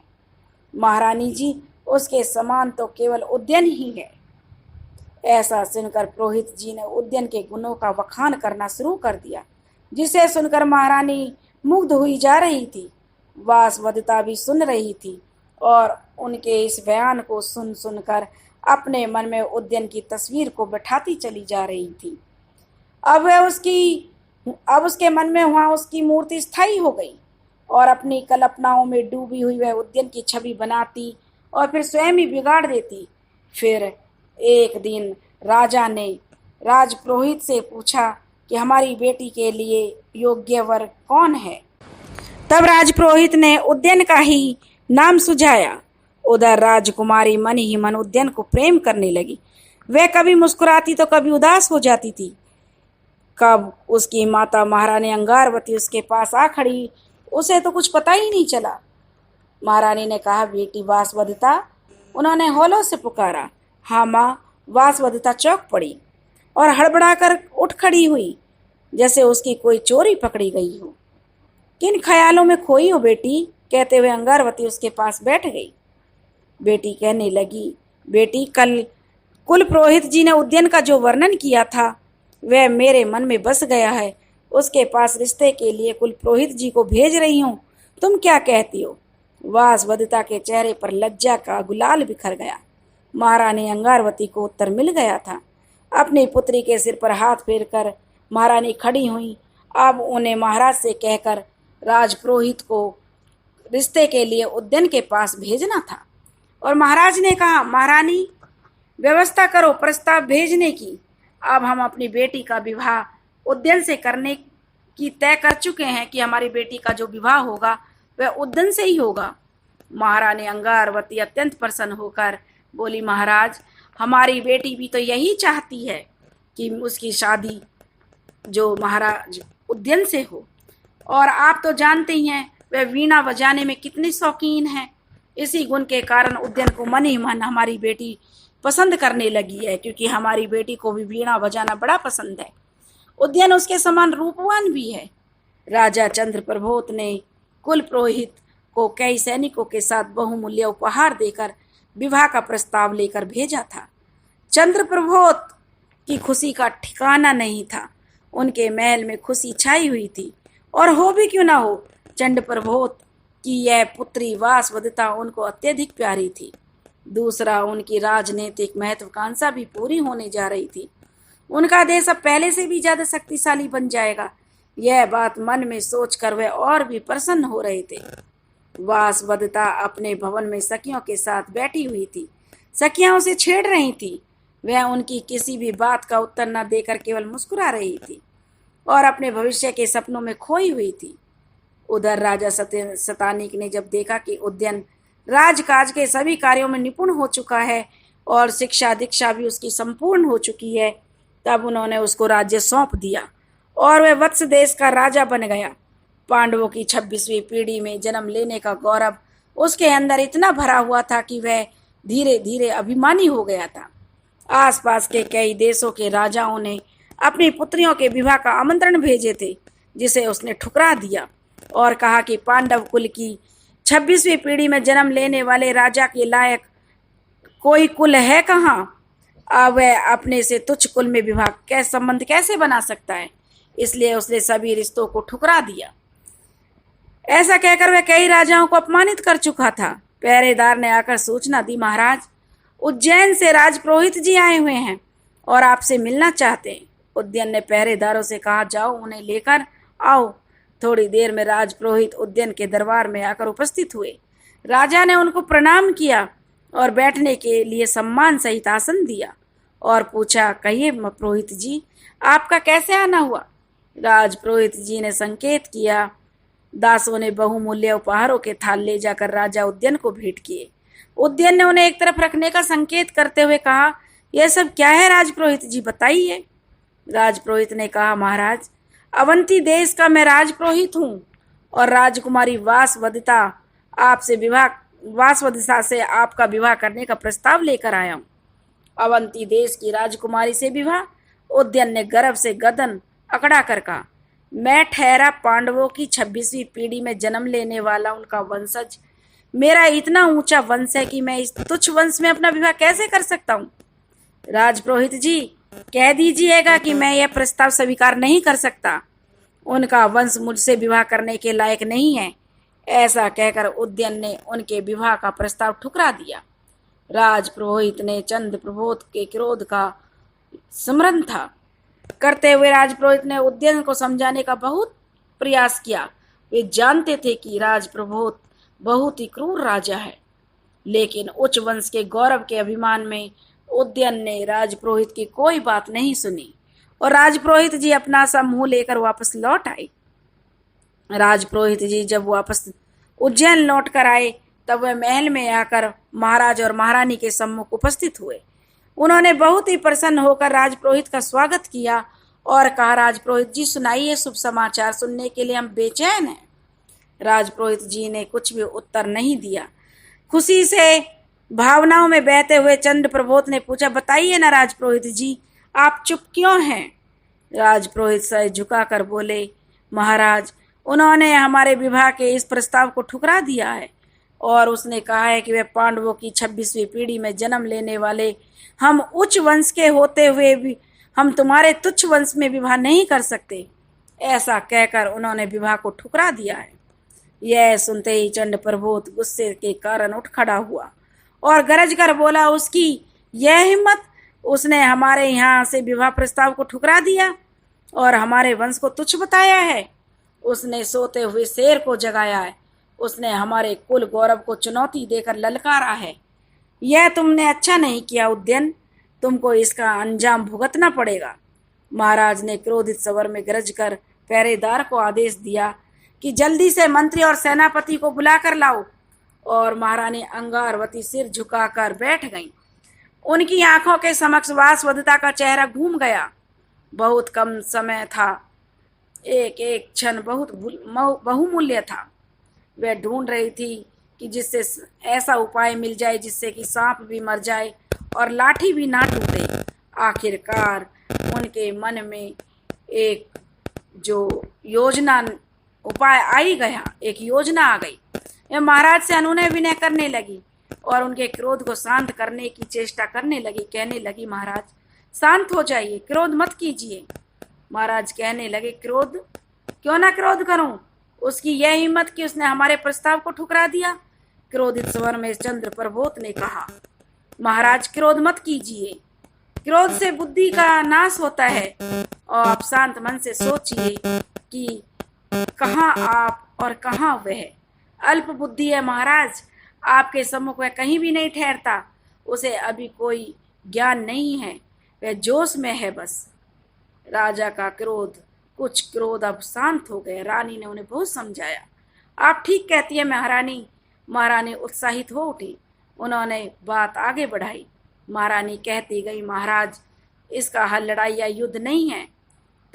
महारानी जी, उसके समान तो केवल उद्यन ही है। ऐसा सुनकर पुरोहित जी ने उद्यन के गुणों का बखान करना शुरू कर दिया, जिसे सुनकर महारानी मुग्ध हुई जा रही थी। वासवदत्ता भी सुन रही थी और उनके इस बयान को सुन सुनकर अपने मन में उद्यन की तस्वीर को बैठाती चली जा रही थी। अब उसके मन में वहां उसकी मूर्ति स्थायी हो गई और अपनी कल्पनाओं में डूबी हुई वह उद्यन की छवि बनाती और फिर स्वयं ही बिगाड़ देती। फिर एक दिन राजा ने राजपुरोहित से पूछा कि हमारी बेटी के लिए योग्य वर कौन है। तब राजपुरोहित ने उद्यन का ही नाम सुझाया। उधर राजकुमारी मन ही मन उद्यन को प्रेम करने लगी। वह कभी मुस्कुराती तो कभी उदास हो जाती थी। कब उसकी माता महारानी अंगारवती उसके पास आ खड़ी, उसे तो कुछ पता ही नहीं चला। महारानी ने कहा, बेटी वासवदत्ता। उन्होंने हौलों से पुकारा। हाँ माँ। वासवदत्ता चौंक पड़ी और हड़बड़ाकर उठ खड़ी हुई, जैसे उसकी कोई चोरी पकड़ी गई हो। किन ख्यालों में खोई हो बेटी? कहते हुए अंगारवती उसके पास बैठ गई। बेटी कहने लगी, बेटी कल कुल पुरोहित जी ने उद्यन का जो वर्णन किया था वह मेरे मन में बस गया है। उसके पास रिश्ते के लिए कुल पुरोहित जी को भेज रही हूँ। तुम क्या कहती हो? वासवदत्ता के चेहरे पर लज्जा का गुलाल बिखर गया। महारानी अंगारवती को उत्तर मिल गया था। अपनी पुत्री के सिर पर हाथ फेरकर महारानी खड़ी हुई। अब उन्हें महाराज से कहकर राजपुरोहित को रिश्ते के लिए उद्यन के पास भेजना था। और महाराज ने कहा, महारानी व्यवस्था करो प्रस्ताव भेजने की। अब हम अपनी बेटी का विवाह उद्यन से करने की तय कर चुके हैं कि हमारी बेटी का जो विवाह होगा वह उद्यन से ही होगा। महारानी अंगारवती अत्यंत प्रसन्न होकर बोली, महाराज हमारी बेटी भी तो यही चाहती है कि उसकी शादी जो महाराज उद्यन से हो। और आप तो जानते ही हैं वह वीणा बजाने में कितनी शौकीन है। इसी गुण के कारण उद्यन को मन ही मन हमारी बेटी पसंद करने लगी है, क्योंकि हमारी बेटी को भी वीणा बजाना बड़ा पसंद है। उद्यन उसके समान रूपवान भी है। राजा चंद्रप्रभोत ने कुल पुरोहित को कई सैनिकों के साथ बहुमूल्य उपहार देकर विवाह का प्रस्ताव लेकर भेजा था। चंद्रप्रभोत की खुशी का ठिकाना नहीं था। उनके महल में खुशी छाई हुई थी, और हो भी क्यों ना हो, चंद्रप्रभोत की यह पुत्री वासवदत्ता उनको अत्यधिक प्यारी थी। दूसरा, उनकी राजनीतिक महत्वाकांक्षा भी पूरी होने जा रही थी। उनका देश अब पहले से भी ज्यादा शक्तिशाली बन जाएगा। यह बात मन में सोचकर वे और भी प्रसन्न हो रहे थे। वासवदत्ता अपने भवन में सखियों के साथ बैठी हुई थी। सखियां उसे छेड़ रही थी। वह उनकी किसी भी बात का उत्तर न देकर केवल मुस्कुरा रही थी और अपने भविष्य के सपनों में खोई हुई थी। उधर राजा शतानीक ने जब देखा कि उद्यन राजकाज के सभी कार्यों में निपुण हो चुका है और शिक्षा दीक्षा भी उसकी संपूर्ण हो चुकी है, तब उन्होंने उसको राज्य सौंप दिया और वह वत्स देश का राजा बन गया। पांडवों की 26वीं पीढ़ी में जन्म लेने का गौरव उसके अंदर इतना भरा हुआ था कि वह धीरे धीरे अभिमानी हो गया था। आसपास के कई देशों के राजाओं ने अपनी पुत्रियों के विवाह का आमंत्रण भेजे थे, जिसे उसने ठुकरा दिया और कहा कि पांडव कुल की 26वीं पीढ़ी में जन्म लेने वाले राजा के लायक कोई कुल है कहाँ। अब वह अपने से तुच्छ कुल में विवाह संबंध कैसे बना सकता है। इसलिए उसने सभी रिश्तों को ठुकरा दिया। ऐसा कहकर वह कई राजाओं को अपमानित कर चुका था। पहरेदार ने आकर सूचना दी, महाराज उज्जैन से राजपुरोहित जी आए हुए हैं और आपसे मिलना चाहते हैं। उद्यन ने पहरेदारों से कहा, जाओ उन्हें लेकर आओ। थोड़ी देर में राजपुरोहित उद्यन के दरबार में आकर उपस्थित हुए। राजा ने उनको प्रणाम किया और बैठने के लिए सम्मान सहित आसन दिया और पूछा, कहिए पुरोहित जी आपका कैसे आना हुआ। राजपुरोहित जी ने संकेत किया। दासों ने बहुमूल्य उपहारों के थाल ले जाकर राजा उद्यन को भेंट किए। उद्यन ने उन्हें एक तरफ रखने का संकेत करते हुए कहा, यह सब क्या है राजपुरोहित जी, बताइए। राजपुरोहित ने कहा, महाराज अवंती देश का मैं राजपुरोहित हूँ और राजकुमारी वासवदत्ता आपसे विवाह वासवदसा से आपका विवाह करने का प्रस्ताव लेकर आया हूँ। अवंती देश की राजकुमारी से विवाह? उद्यन ने गर्व से गर्दन अकड़ा कर कहा। मैं ठहरा पांडवों की 26वीं पीढ़ी में जन्म लेने वाला उनका वंशज। मेरा इतना ऊंचा वंश है कि मैं इस तुच्छ वंश में अपना विवाह कैसे कर सकता हूँ? राजपुरोहित जी, कह दीजिएगा कि मैं यह प्रस्ताव स्वीकार नहीं कर सकता। उनका वंश मुझसे विवाह करने के लायक नहीं है। ऐसा कहकर उद्यन ने उनके विवाह का प्रस्ताव ठुकरा दिया। राजपुरोहित ने चंद्रप्रभोत के क्रोध का स्मरण था करते हुए राजपुरोहित ने उद्यन को समझाने का बहुत प्रयास किया। वे जानते थे कि राजप्रभोत बहुत ही क्रूर राजा है, लेकिन उच्च वंश के गौरव के अभिमान में उद्यन ने राजपुरोहित की कोई बात नहीं सुनी और राजपुरोहित जी अपना सा मुंह लेकर वापस लौट आए। राजपुरोहित जी जब वापस उज्जैन लौट कर आए तब वह महल में आकर महाराज और महारानी के सम्मुख उपस्थित हुए। उन्होंने बहुत ही प्रसन्न होकर राजपुरोहित का स्वागत किया और कहा, राजपुरोहित जी सुनाइए, शुभ समाचार सुनने के लिए हम बेचैन हैं। राजपुरोहित जी ने कुछ भी उत्तर नहीं दिया। खुशी से भावनाओं में बहते हुए चंद्रप्रभोत ने पूछा, बताइए ना राजपुरोहित जी, आप चुप क्यों हैं? राजपुरोहित सर झुकाकर बोले, महाराज, उन्होंने हमारे विवाह के इस प्रस्ताव को ठुकरा दिया है और उसने कहा है कि वे पांडवों की 26वीं पीढ़ी में जन्म लेने वाले हम उच्च वंश के होते हुए भी हम तुम्हारे तुच्छ वंश में विवाह नहीं कर सकते। ऐसा कहकर उन्होंने विवाह को ठुकरा दिया है। यह सुनते ही चंद्रप्रभोत गुस्से के कारण उठ खड़ा हुआ और गरज कर बोला, उसकी यह हिम्मत, उसने हमारे यहाँ से विवाह प्रस्ताव को ठुकरा दिया और हमारे वंश को तुच्छ बताया है। उसने सोते हुए शेर को जगाया है। उसने हमारे कुल गौरव को चुनौती देकर ललकारा है। यह तुमने अच्छा नहीं किया उद्यन, तुमको इसका अंजाम भुगतना पड़ेगा। महाराज ने क्रोधित स्वर में गरज कर पहरेदार को आदेश दिया कि जल्दी से मंत्री और सेनापति को बुलाकर लाओ। और महारानी अंगारवती सिर झुकाकर बैठ गईं। उनकी आंखों के समक्ष वासवदता का चेहरा घूम गया। बहुत कम समय था, एक एक क्षण बहुत बहुमूल्य था। वह ढूंढ रही थी कि जिससे ऐसा उपाय मिल जाए जिससे कि सांप भी मर जाए और लाठी भी ना टूटे। आखिरकार उनके मन में एक जो योजना उपाय आई गया, एक योजना आ गई। वह महाराज से अनुनय विनय करने लगी और उनके क्रोध को शांत करने की चेष्टा करने लगी। कहने लगी, महाराज शांत हो जाइए, क्रोध मत कीजिए। महाराज कहने लगे, क्रोध क्यों ना क्रोध करूं? उसकी यह हिम्मत कि उसने हमारे प्रस्ताव को ठुकरा दिया। क्रोधित स्वर में चंद्रप्रभोत ने कहा, महाराज क्रोध मत कीजिए, क्रोध से बुद्धि का नाश होता है। और आप शांत मन से सोचिए कि कहाँ आप और कहाँ वह। अल्प बुद्धि है महाराज, आपके सम्मुख वह कहीं भी नहीं ठहरता। उसे अभी कोई ज्ञान नहीं है, वह जोश में है बस। राजा का कुछ क्रोध अब शांत हो गए। रानी ने उन्हें बहुत समझाया। आप ठीक कहती है महारानी। महारानी उत्साहित हो उठी। उन्होंने बात आगे बढ़ाई। महारानी कहती गई, महाराज इसका हल लड़ाई या युद्ध नहीं है,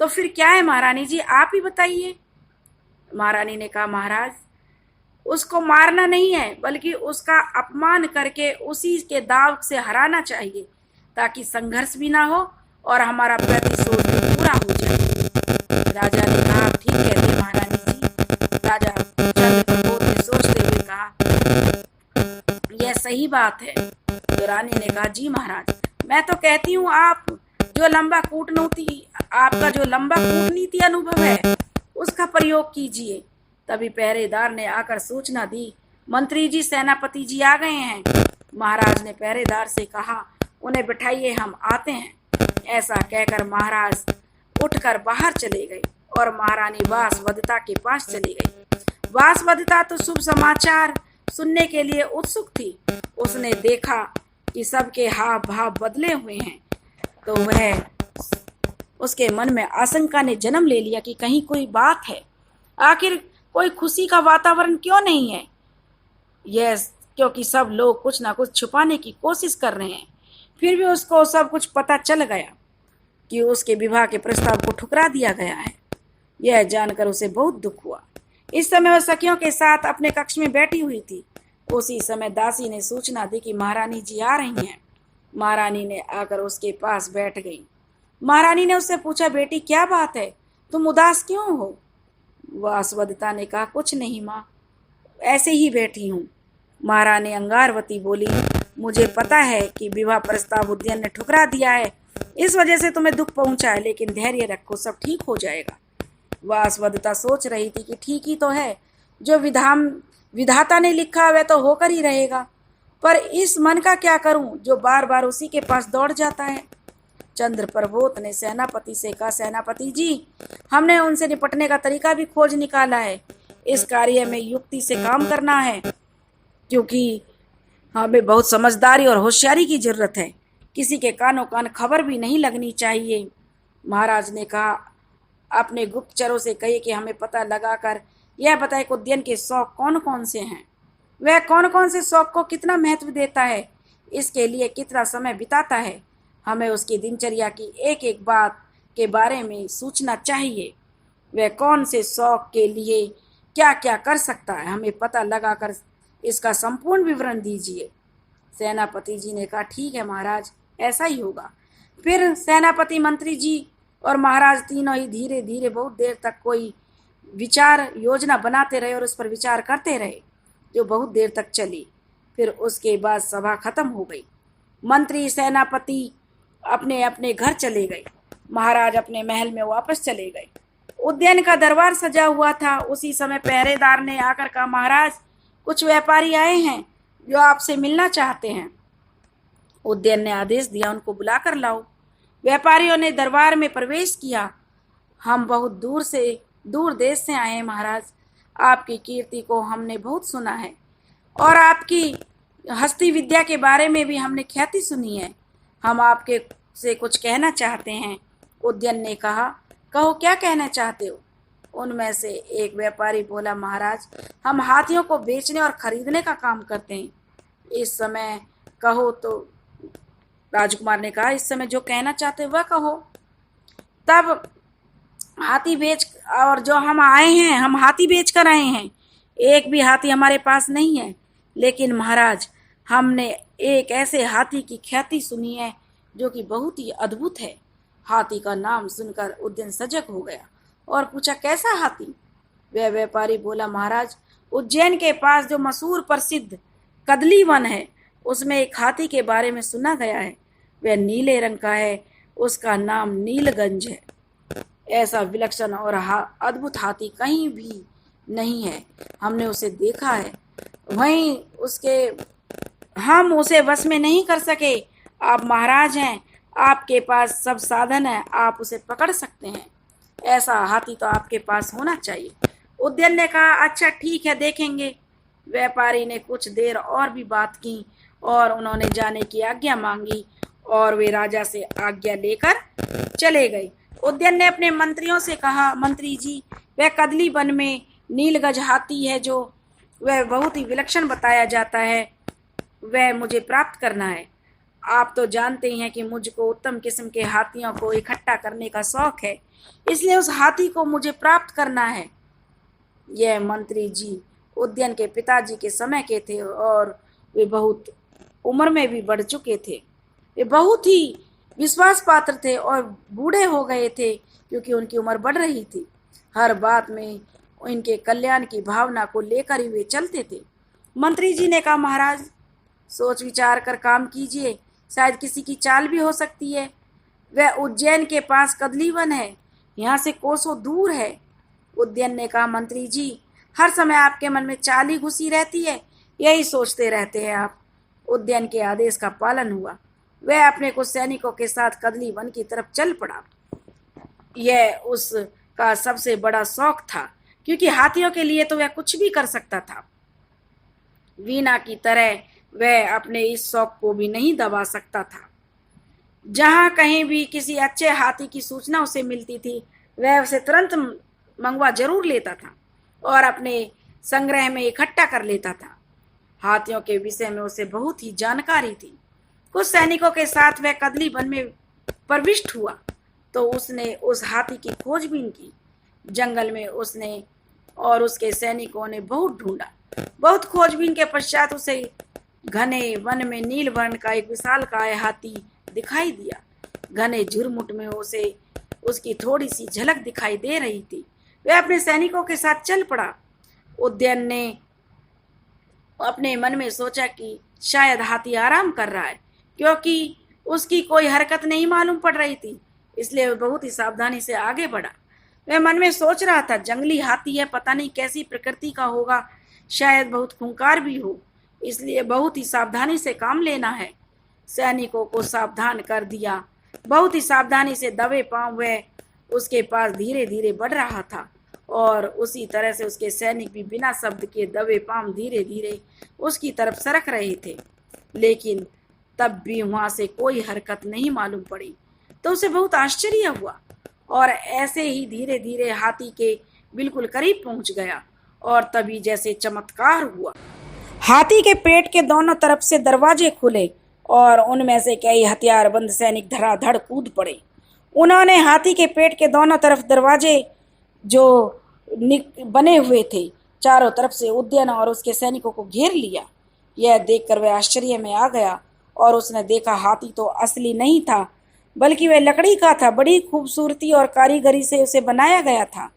तो फिर क्या है महारानी जी, आप ही बताइए। महारानी ने कहा, महाराज उसको मारना नहीं है, बल्कि उसका अपमान करके उसी के दाव से हराना चाहिए, ताकि संघर्ष भी ना हो और हमारा प्रतिशोध भी पूरा हो जाए। राजा ने कहा, आप ठीक कहते हैं महारानी जी। राजा चंद्रप्रभोत ने सोचते हुए कहा, यह सही बात है। तो रानी ने कहा, जी महाराज, मैं तो कहती हूँ आपका जो लंबा कूटनीति अनुभव है उसका प्रयोग कीजिए। तभी पहरेदार ने आकर सूचना दी, मंत्री जी सेनापति जी आ गए हैं। महाराज ने पहरेदार से कहा, उन्हें बिठाइए, हम आते हैं। ऐसा कहकर महाराज उठकर बाहर चले गए और महारानी वासवदता के पास चली गई। वासवदता तो शुभ समाचार सुनने के लिए उत्सुक थी। उसने देखा कि सबके हाव भाव बदले हुए हैं तो वह उसके मन में आशंका ने जन्म ले लिया कि कहीं कोई बात है। आखिर कोई खुशी का वातावरण क्यों नहीं है? यह क्योंकि सब लोग कुछ ना कुछ छुपाने की कोशिश कर रहे हैं। फिर भी उसको सब कुछ पता चल गया कि उसके विवाह के प्रस्ताव को ठुकरा दिया गया है। यह जानकर उसे बहुत दुख हुआ। इस समय वह सखियों के साथ अपने कक्ष में बैठी हुई थी। उसी समय दासी ने सूचना दी कि महारानी जी आ रही हैं। महारानी ने आकर उसके पास बैठ गई। महारानी ने उससे पूछा, बेटी क्या बात है, तुम उदास क्यों हो? वासवदत्ता ने कहा, कुछ नहीं माँ, ऐसे ही बैठी हूँ। महारानी अंगारवती बोली, मुझे पता है कि विवाह प्रस्ताव उद्यन ने ठुकरा दिया है, इस वजह से तुम्हें दुख पहुंचा है, लेकिन धैर्य रखो, सब ठीक हो जाएगा। वासवदत्ता सोच रही थी कि ठीक ही तो है, जो विधाता ने लिखा वह तो होकर ही रहेगा, पर इस मन का क्या करूं जो बार बार उसी के पास दौड़ जाता है। चंद्र प्रबोध ने सेनापति से कहा, सेनापति जी, हमने उनसे निपटने का तरीका भी खोज निकाला है। इस कार्य में युक्ति से काम करना है, क्योंकि हमें बहुत समझदारी और होशियारी की जरूरत है। किसी के कानों कान खबर भी नहीं लगनी चाहिए। महाराज ने कहा, अपने गुप्तचरों से कहिए कि हमें पता लगाकर यह बताए कि उद्यन के शौक कौन कौन से हैं, वह कौन कौन से शौक को कितना महत्व देता है, इसके लिए कितना समय बिताता है। हमें उसकी दिनचर्या की एक एक बात के बारे में सूचना चाहिए। वह कौन से शौक के लिए क्या क्या कर सकता है, हमें पता लगाकर इसका संपूर्ण विवरण दीजिए। सेनापति जी ने कहा, ठीक है महाराज, ऐसा ही होगा। फिर सेनापति, मंत्री जी और महाराज तीनों ही धीरे धीरे बहुत देर तक कोई विचार योजना बनाते रहे और उस पर विचार करते रहे, जो बहुत देर तक चली। फिर उसके बाद सभा खत्म हो गई। मंत्री सेनापति अपने अपने घर चले गए। महाराज अपने महल में वापस चले गए। उद्यान का दरबार सजा हुआ था। उसी समय पहरेदार ने आकर कहा, महाराज, कुछ व्यापारी आए हैं जो आपसे मिलना चाहते हैं। उद्यान ने आदेश दिया, उनको बुलाकर लाओ। व्यापारियों ने दरबार में प्रवेश किया। हम बहुत दूर देश से आए हैं महाराज, आपकी कीर्ति को हमने बहुत सुना है और आपकी हस्ती विद्या के बारे में भी हमने ख्याति सुनी है। हम आपके से कुछ कहना चाहते हैं। उद्यन ने कहा, कहो क्या कहना चाहते हो? उनमें से एक व्यापारी बोला, महाराज, हम हाथियों को बेचने और खरीदने का काम करते हैं। इस समय कहो तो। राजकुमार ने कहा, इस समय जो कहना चाहते वह कहो। तब हाथी बेच, और जो हम आए हैं, हम हाथी बेच कर आए हैं। एक भी हाथी हमारे पास नहीं है, लेकिन महाराज, हमने एक ऐसे हाथी की ख्याति सुनी है जो कि बहुत ही अद्भुत है। हाथी का नाम सुनकर उद्यन सजग हो गया और पूछा, कैसा हाथी? वह व्यापारी बोला, महाराज, उज्जैन के पास जो मशहूर प्रसिद्ध कदली वन है, उसमें एक हाथी के बारे में सुना गया है। वह नीले रंग का है, उसका नाम नीलगंज है। ऐसा विलक्षण और अद्भुत हाथी कहीं भी नहीं है, हमने उसे देखा है। वहीं हम उसे वश में नहीं कर सके। आप महाराज हैं, आपके पास सब साधन है, आप उसे पकड़ सकते हैं। ऐसा हाथी तो आपके पास होना चाहिए। उद्यन ने कहा, अच्छा ठीक है, देखेंगे। व्यापारी ने कुछ देर और भी बात की और उन्होंने जाने की आज्ञा मांगी और वे राजा से आज्ञा लेकर चले गए। उद्यन ने अपने मंत्रियों से कहा, मंत्री जी, वह कदली वन में नीलगज हाथी है जो वह बहुत ही विलक्षण बताया जाता है, वह मुझे प्राप्त करना है। आप तो जानते ही हैं कि मुझको उत्तम किस्म के हाथियों को इकट्ठा करने का शौक है, इसलिए उस हाथी को मुझे प्राप्त करना है। यह मंत्री जी उद्यन के पिताजी के समय के थे और वे बहुत उम्र में भी बढ़ चुके थे। वे बहुत ही विश्वास पात्र थे और बूढ़े हो गए थे क्योंकि उनकी उम्र बढ़ रही थी। हर बात में इनके कल्याण की भावना को लेकर ही वे चलते थे। मंत्री जी ने कहा, महाराज, सोच विचार कर काम कीजिए, शायद किसी की चाल भी हो सकती है। वह उज्जैन के पास कदली वन है, यहाँ से कोसों दूर है। उद्यन ने कहा, मंत्री जी, हर समय आपके मन में चाल ही घुसी रहती है, यही सोचते रहते हैं आप। उद्यन के आदेश का पालन हुआ। वह अपने कुछ सैनिकों के साथ कदली वन की तरफ चल पड़ा। यह उसका सबसे बड़ा शौक था, क्योंकि हाथियों के लिए तो वह कुछ भी कर सकता था। वीणा की तरह वह अपने इस शौक को भी नहीं दबा सकता था। जहां कहीं भी किसी अच्छे हाथी की सूचना उसे मिलती थी, वह उसे तुरंत मंगवा जरूर लेता था और अपने संग्रह में इकट्ठा कर लेता था। हाथियों के विषय में उसे बहुत ही जानकारी थी। कुछ सैनिकों के साथ वह कदली वन में प्रविष्ट हुआ तो उसने उस हाथी की खोजबीन की। जंगल में उसने और उसके सैनिकों ने बहुत ढूंढा, बहुत खोजबीन के पश्चात उसे घने वन में नील वर्ण का एक विशालकाय हाथी दिखाई दिया। घने झुरमुट में उसे उसकी थोड़ी सी झलक दिखाई दे रही थी। वह अपने सैनिकों के साथ चल पड़ा। उदयन ने अपने मन में सोचा कि शायद हाथी आराम कर रहा है, क्योंकि उसकी कोई हरकत नहीं मालूम पड़ रही थी। इसलिए वह बहुत ही सावधानी से आगे बढ़ा। वह मन में सोच रहा था, जंगली हाथी है, पता नहीं कैसी प्रकृति का होगा, शायद बहुत खूंखार भी हो, इसलिए बहुत ही सावधानी से काम लेना है। सैनिकों को सावधान कर दिया। बहुत ही सावधानी से दबे पांव वह उसके पास धीरे धीरे बढ़ रहा था, और उसी तरह से उसके सैनिक भी बिना शब्द के दबे पांव धीरे धीरे उसकी तरफ सरक रहे थे। लेकिन तब भी वहां से कोई हरकत नहीं मालूम पड़ी, तो उसे बहुत आश्चर्य हुआ, और ऐसे ही धीरे धीरे हाथी के बिल्कुल करीब पहुंच गया। और तभी जैसे चमत्कार हुआ, हाथी के पेट के दोनों तरफ से दरवाजे खुले और उनमें से कई हथियारबंद सैनिक धड़ाधड़ कूद पड़े। उन्होंने हाथी के पेट के दोनों तरफ दरवाजे जो बने हुए थे, चारों तरफ से उद्यन और उसके सैनिकों को घेर लिया। यह देखकर वह आश्चर्य में आ गया, और उसने देखा हाथी तो असली नहीं था, बल्कि वह लकड़ी का था। बड़ी खूबसूरती और कारीगरी से उसे बनाया गया था,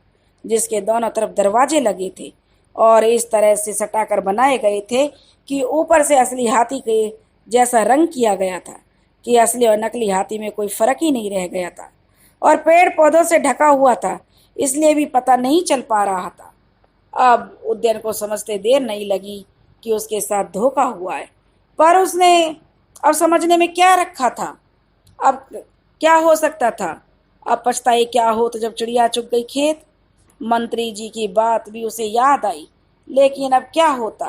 जिसके दोनों तरफ दरवाजे लगे थे और इस तरह से सटाकर बनाए गए थे कि ऊपर से असली हाथी के जैसा रंग किया गया था कि असली और नकली हाथी में कोई फर्क ही नहीं रह गया था। और पेड़ पौधों से ढका हुआ था, इसलिए भी पता नहीं चल पा रहा था। अब उद्यन को समझते देर नहीं लगी कि उसके साथ धोखा हुआ है, पर उसने अब समझने में क्या रखा था। अब क्या हो सकता था। अब पछताए क्या हो, तो जब चिड़िया चुग गई खेत। मंत्री जी की बात भी उसे याद आई, लेकिन अब क्या होता,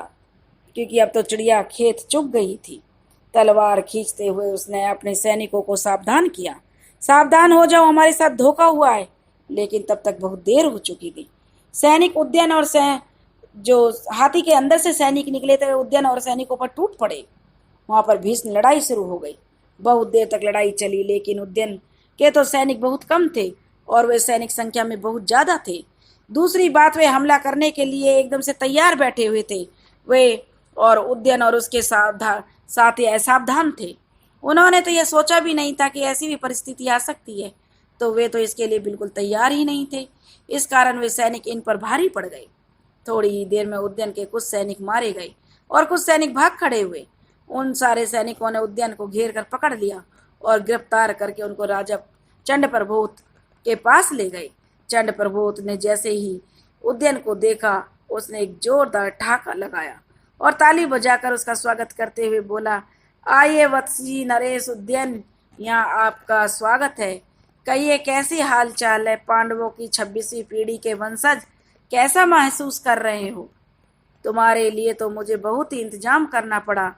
क्योंकि अब तो चिड़िया खेत चुग गई थी। तलवार खींचते हुए उसने अपने सैनिकों को सावधान किया, सावधान हो जाओ, हमारे साथ धोखा हुआ है। लेकिन तब तक बहुत देर हो चुकी थी। सैनिक उद्यन और जो हाथी के अंदर से सैनिक निकले थे, उद्यन और सैनिकों पर टूट पड़े। वहां पर भीषण लड़ाई शुरू हो गई। बहुत देर तक लड़ाई चली, लेकिन उद्यन के तो सैनिक बहुत कम थे और वे सैनिक संख्या में बहुत ज्यादा थे। दूसरी बात, वे हमला करने के लिए एकदम से तैयार बैठे हुए थे। वे और उद्यन और उसके साथी असावधान थे। उन्होंने तो यह सोचा भी नहीं था कि ऐसी भी परिस्थिति आ सकती है, तो वे तो इसके लिए बिल्कुल तैयार ही नहीं थे। इस कारण वे सैनिक इन पर भारी पड़ गए। थोड़ी ही देर में उद्यन के कुछ सैनिक मारे गए और कुछ सैनिक भाग खड़े हुए। उन सारे सैनिकों ने उद्यन को घेर कर पकड़ लिया और गिरफ्तार करके उनको राजा चंड प्रभोत के पास ले गए। चंड प्रभोत ने जैसे ही उद्यन को देखा, उसने एक जोरदार ठहाका लगाया और ताली बजाकर उसका स्वागत करते हुए बोला, आइए वत्सी नरेश उद्यन, यहाँ आपका स्वागत है। कहिए कैसी हाल चाल है, पांडवों की 26वीं पीढ़ी के वंशज, कैसा महसूस कर रहे हो? तुम्हारे लिए तो मुझे बहुत ही इंतजाम करना पड़ा।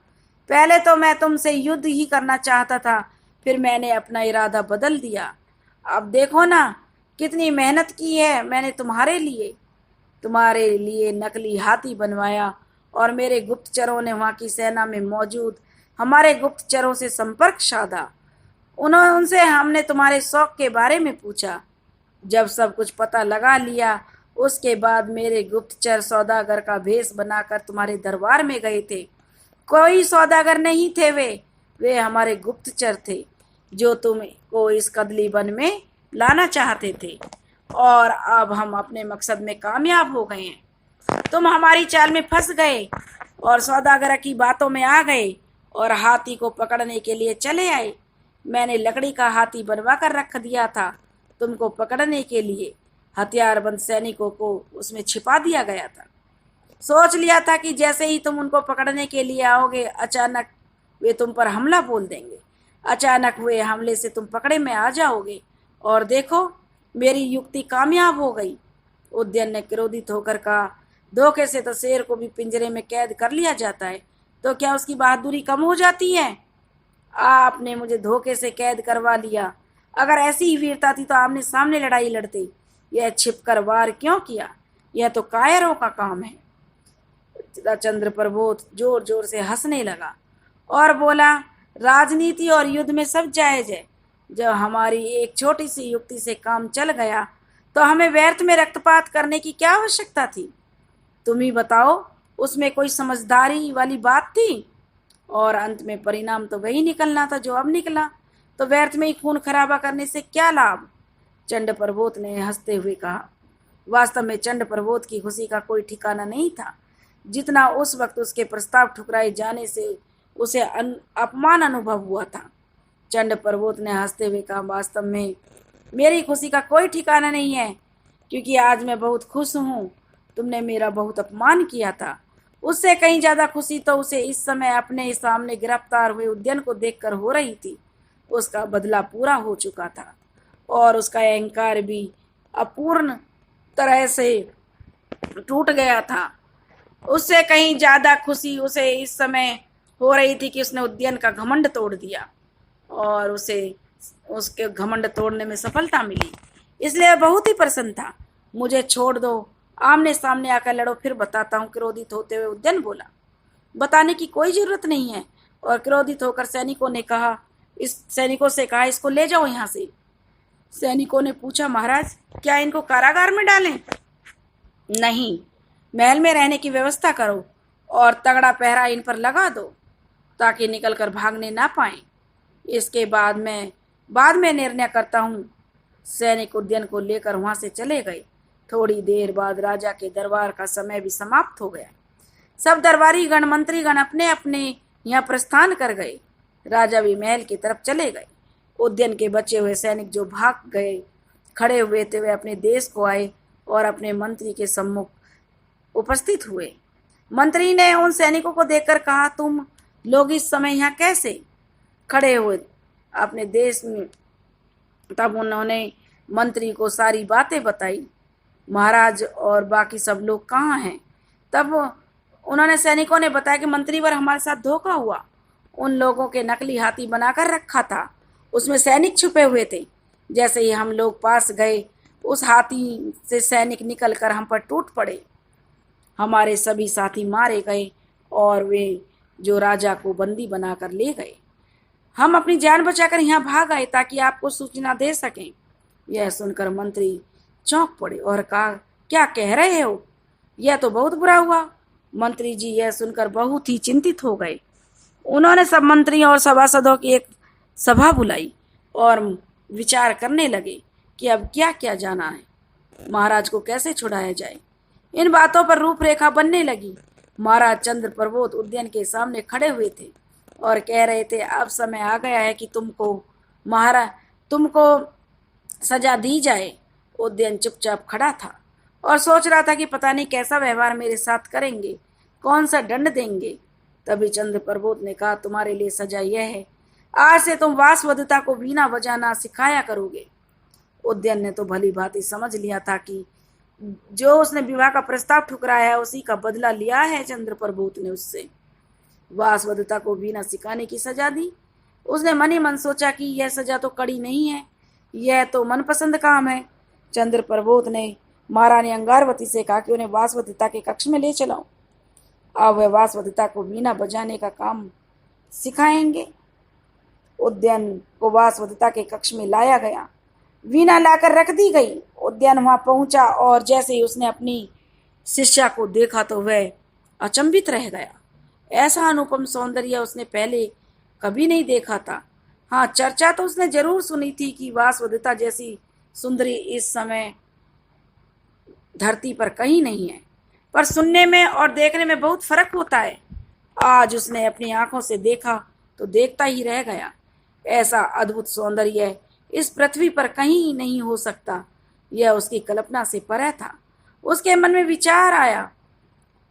पहले तो मैं तुमसे युद्ध ही करना चाहता था, फिर मैंने अपना इरादा बदल दिया। अब देखो ना कितनी मेहनत की है मैंने तुम्हारे लिए नकली हाथी बनवाया, और मेरे गुप्तचरों ने वहां की सेना में मौजूद हमारे गुप्तचरों से संपर्क साधा। उनसे हमने तुम्हारे शौक के बारे में पूछा। जब सब कुछ पता लगा लिया, उसके बाद मेरे गुप्तचर सौदागर का भेष बनाकर तुम्हारे दरबार में गए थे। कोई सौदागर नहीं थे, वे हमारे गुप्तचर थे जो तुमको इस कदली वन में लाना चाहते थे, और अब हम अपने मकसद में कामयाब हो गए हैं। तुम हमारी चाल में फंस गए और सौदागर की बातों में आ गए और हाथी को पकड़ने के लिए चले आए। मैंने लकड़ी का हाथी बनवा कर रख दिया था तुमको पकड़ने के लिए। हथियारबंद सैनिकों को उसमें छिपा दिया गया था। सोच लिया था कि जैसे ही तुम उनको पकड़ने के लिए आओगे, अचानक वे तुम पर हमला बोल देंगे। अचानक हुए हमले से तुम पकड़े में आ जाओगे, और देखो मेरी युक्ति कामयाब हो गई। उद्यन ने क्रोधित होकर कहा, धोखे से तो शेर को भी पिंजरे में कैद कर लिया जाता है, तो क्या उसकी बहादुरी कम हो जाती है? आपने मुझे धोखे से कैद करवा लिया। अगर ऐसी ही वीरता थी तो आमने सामने लड़ाई लड़ते। यह छिपकर वार क्यों किया? यह तो कायरों का काम है। चंद्र प्रबोध जोर जोर से हंसने लगा और बोला, राजनीति और युद्ध में सब जायज है। जब हमारी एक छोटी सी युक्ति से काम चल गया, तो हमें व्यर्थ में रक्तपात करने की क्या आवश्यकता थी? तुम ही बताओ, उसमें कोई समझदारी वाली बात थी? और अंत में परिणाम तो वही निकलना था जो अब निकला। तो व्यर्थ में ही खून खराबा करने से क्या लाभ? चंड प्रबोध ने हंसते हुए कहा। वास्तव में चंड प्रबोध की खुशी का कोई ठिकाना नहीं था, जितना उस वक्त उसके प्रस्ताव ठुकराए जाने से उसे अपमान अनुभव हुआ था। चंड प्रबोध ने हंसते हुए कहा, वास्तव में मेरी खुशी का कोई ठिकाना नहीं है, क्योंकि आज मैं बहुत खुश हूँ। तुमने मेरा बहुत अपमान किया था। उससे कहीं ज्यादा खुशी तो उसे इस समय अपने सामने गिरफ्तार हुए उद्यन को देखकर हो रही थी। उसका बदला पूरा हो चुका था और उसका अहंकार भी अपूर्ण तरह से टूट गया था। उससे कहीं ज्यादा खुशी उसे इस समय हो रही थी कि उसने उद्यन का घमंड तोड़ दिया और उसे उसके घमंड तोड़ने में सफलता मिली, इसलिए बहुत ही प्रसन्न था। मुझे छोड़ दो, आमने सामने आकर लड़ो, फिर बताता हूँ, क्रोधित होते हुए उद्यन बोला। बताने की कोई जरूरत नहीं है। और क्रोधित होकर सैनिकों से कहा, इसको ले जाओ यहाँ से। सैनिकों ने पूछा, महाराज क्या इनको कारागार में डालें? नहीं, महल में रहने की व्यवस्था करो और तगड़ा पहरा इन पर लगा दो ताकि निकलकर भागने ना पाए। इसके बाद में निर्णय करता हूँ। सैनिक उद्यन को लेकर वहां से चले गए। थोड़ी देर बाद राजा के दरबार का समय भी समाप्त हो गया। सब दरबारी गण मंत्रीगण अपने अपने यहाँ प्रस्थान कर गए। राजा भी महल की तरफ चले गए। उद्यन के बचे हुए सैनिक जो भाग गए खड़े हुए थे, वे अपने देश को आए और अपने मंत्री के सम्मुख उपस्थित हुए। मंत्री ने उन सैनिकों को देखकर कहा, तुम लोग इस समय यहाँ कैसे खड़े हुए अपने देश में? तब उन्होंने मंत्री को सारी बातें बताई। महाराज और बाकी सब लोग कहाँ हैं? तब उन्होंने सैनिकों ने बताया कि मंत्री पर हमारे साथ धोखा हुआ। उन लोगों के नकली हाथी बनाकर रखा था, उसमें सैनिक छुपे हुए थे। जैसे ही हम लोग पास गए, उस हाथी से सैनिक निकलकर हम पर टूट पड़े। हमारे सभी साथी मारे गए और वे जो राजा को बंदी बनाकर ले गए। हम अपनी जान बचाकर यहाँ भाग आए ताकि आपको सूचना दे सकें। यह सुनकर मंत्री चौंक पड़े और कहा, क्या कह रहे हो? यह तो बहुत बुरा हुआ। मंत्री जी यह सुनकर बहुत ही चिंतित हो गए। उन्होंने सब मंत्रियों और सभासदों की एक सभा बुलाई और विचार करने लगे कि अब क्या क्या जाना है, महाराज को कैसे छुड़ाया जाए। इन बातों पर रूपरेखा बनने लगी। महाराज चंद्र प्रबोध उद्यान के सामने खड़े हुए थे और कह रहे थे, अब समय आ गया है कि तुमको सजा दी जाए। उद्यन चुपचाप खड़ा था और सोच रहा था कि पता नहीं कैसा व्यवहार मेरे साथ करेंगे, कौन सा दंड देंगे। तभी चंद्र प्रबोध ने कहा, तुम्हारे लिए सजा यह है, आज से तुम वासवदत्ता को वीणा बजाना सिखाया करोगे। उद्यन ने तो भली भांति समझ लिया था कि जो उसने विवाह का प्रस्ताव ठुकराया है उसी का बदला लिया है चंद्र प्रबोध ने उससे। वासवदत्ता को वीणा सिखाने की सजा दी। उसने मन ही मन सोचा कि यह सजा तो कड़ी नहीं है, यह तो मनपसंद काम है। चंद्र प्रबोध ने महारानी अंगारवती से कहा कि उन्हें वासवदत्ता के कक्ष में ले चलाओ। अब वह वासवदत्ता को वीणा बजाने का काम सिखाएंगे। उद्यान को वासवदत्ता के कक्ष में लाया गया। वीणा लाकर रख दी गई। उद्यान वहां पहुंचा और जैसे ही उसने अपनी शिष्या को देखा तो वह अचंभित रह गया। ऐसा अनुपम सौंदर्य उसने पहले कभी नहीं देखा था। हाँ, चर्चा तो उसने जरूर सुनी थी कि वासवदत्ता जैसी सुंदरी इस समय धरती पर कहीं नहीं है, पर सुनने में और देखने में बहुत फर्क होता है। आज उसने अपनी आंखों से देखा तो देखता ही रह गया। ऐसा अद्भुत सौंदर्य इस पृथ्वी पर कहीं नहीं हो सकता। यह उसकी कल्पना से परे था। उसके मन में विचार आया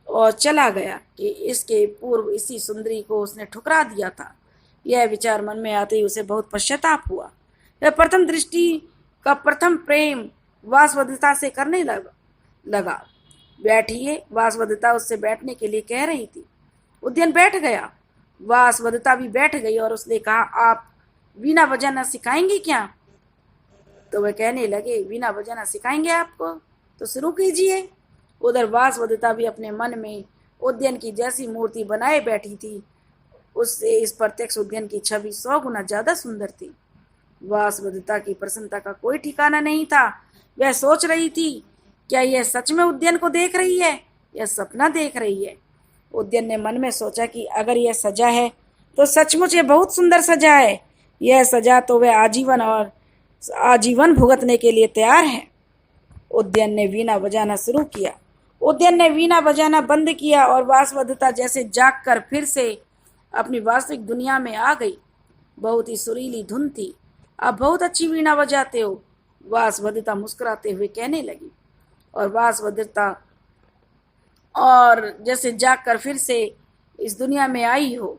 और चला गया कि इसके पूर्व इसी सुंदरी को उसने ठुकरा दिया था। यह विचार मन में आते ही उसे बहुत पश्चाताप हुआ। वह प्रथम दृष्टि का प्रथम प्रेम वासवदत्ता से करने लगा। बैठिए, वासवदत्ता उससे बैठने के लिए कह रही थी। उद्यन बैठ गया। वासवदत्ता भी बैठ गई और उसने कहा, आप वीणा बजाना सिखाएंगे क्या? तो वह कहने लगे, वीणा बजाना सिखाएंगे आपको, तो शुरू कीजिए। उधर वासवदत्ता भी अपने मन में उद्यन की जैसी मूर्ति बनाए बैठी थी, उससे इस प्रत्यक्ष उद्यन की छवि 100 गुना ज्यादा सुंदर थी। वासवदत्ता की प्रसन्नता का कोई ठिकाना नहीं था। वह सोच रही थी, क्या यह सच में उद्यन को देख रही है या सपना देख रही है? उद्यन ने मन में सोचा कि अगर यह सजा है तो सचमुच ये बहुत सुंदर सजा है। यह सजा तो वह आजीवन भुगतने के लिए तैयार है। उद्यन ने वीणा बजाना शुरू किया। उद्यन ने वीणा बजाना बंद किया और वासवदत्ता जैसे जागकर फिर से अपनी वास्तविक दुनिया में आ गई। बहुत ही सुरीली धुन थी। आप बहुत अच्छी वीणा बजाते हो, वासवदत्ता मुस्कुराते हुए कहने लगी। और वासवदत्ता और जैसे जागकर फिर से इस दुनिया में आई हो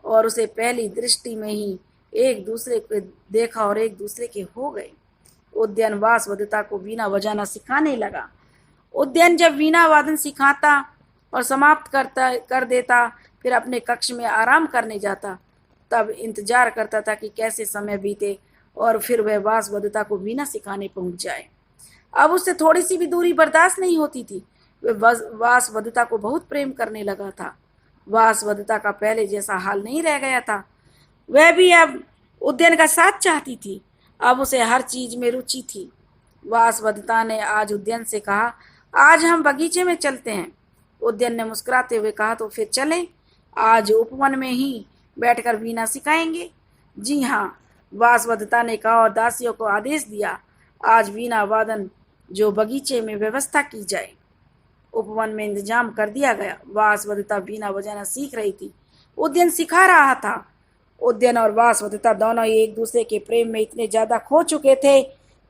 और उसे पहली दृष्टि में ही एक दूसरे को देखा और एक दूसरे के हो गए। उद्यन वासवदत्ता को वीणा बजाना सिखाने लगा। उद्यन जब वीणा वादन सिखाता और समाप्त कर देता, फिर अपने कक्ष में आराम करने जाता, तब इंतजार करता था कि कैसे समय बीते और फिर वह वासवदत्ता को वीणा सिखाने पहुंच जाए। अब उससे थोड़ी सी भी दूरी बर्दाश्त नहीं होती थी। वह वासवदत्ता को बहुत प्रेम करने लगा था। वासवदत्ता का पहले जैसा हाल नहीं रह गया था। वह भी अब उद्यन का साथ चाहती थी। अब उसे हर चीज में रुचि थी। वासवदत्ता ने आज उद्यन से कहा, आज हम बगीचे में चलते हैं। उद्यन ने मुस्कुराते हुए कहा, तो फिर चलें। आज उपवन में ही बैठकर वीणा सिखाएंगे। जी हाँ, वासवदत्ता ने कहा और दासियों को आदेश दिया, आज वीणा वादन जो बगीचे में व्यवस्था की जाए। उपवन में इंतजाम कर दिया गया। वासवदत्ता वीणा बजाना सीख रही थी, उद्यन सिखा रहा था। उद्यन और वासवदत्ता दोनों ही एक दूसरे के प्रेम में इतने ज्यादा खो चुके थे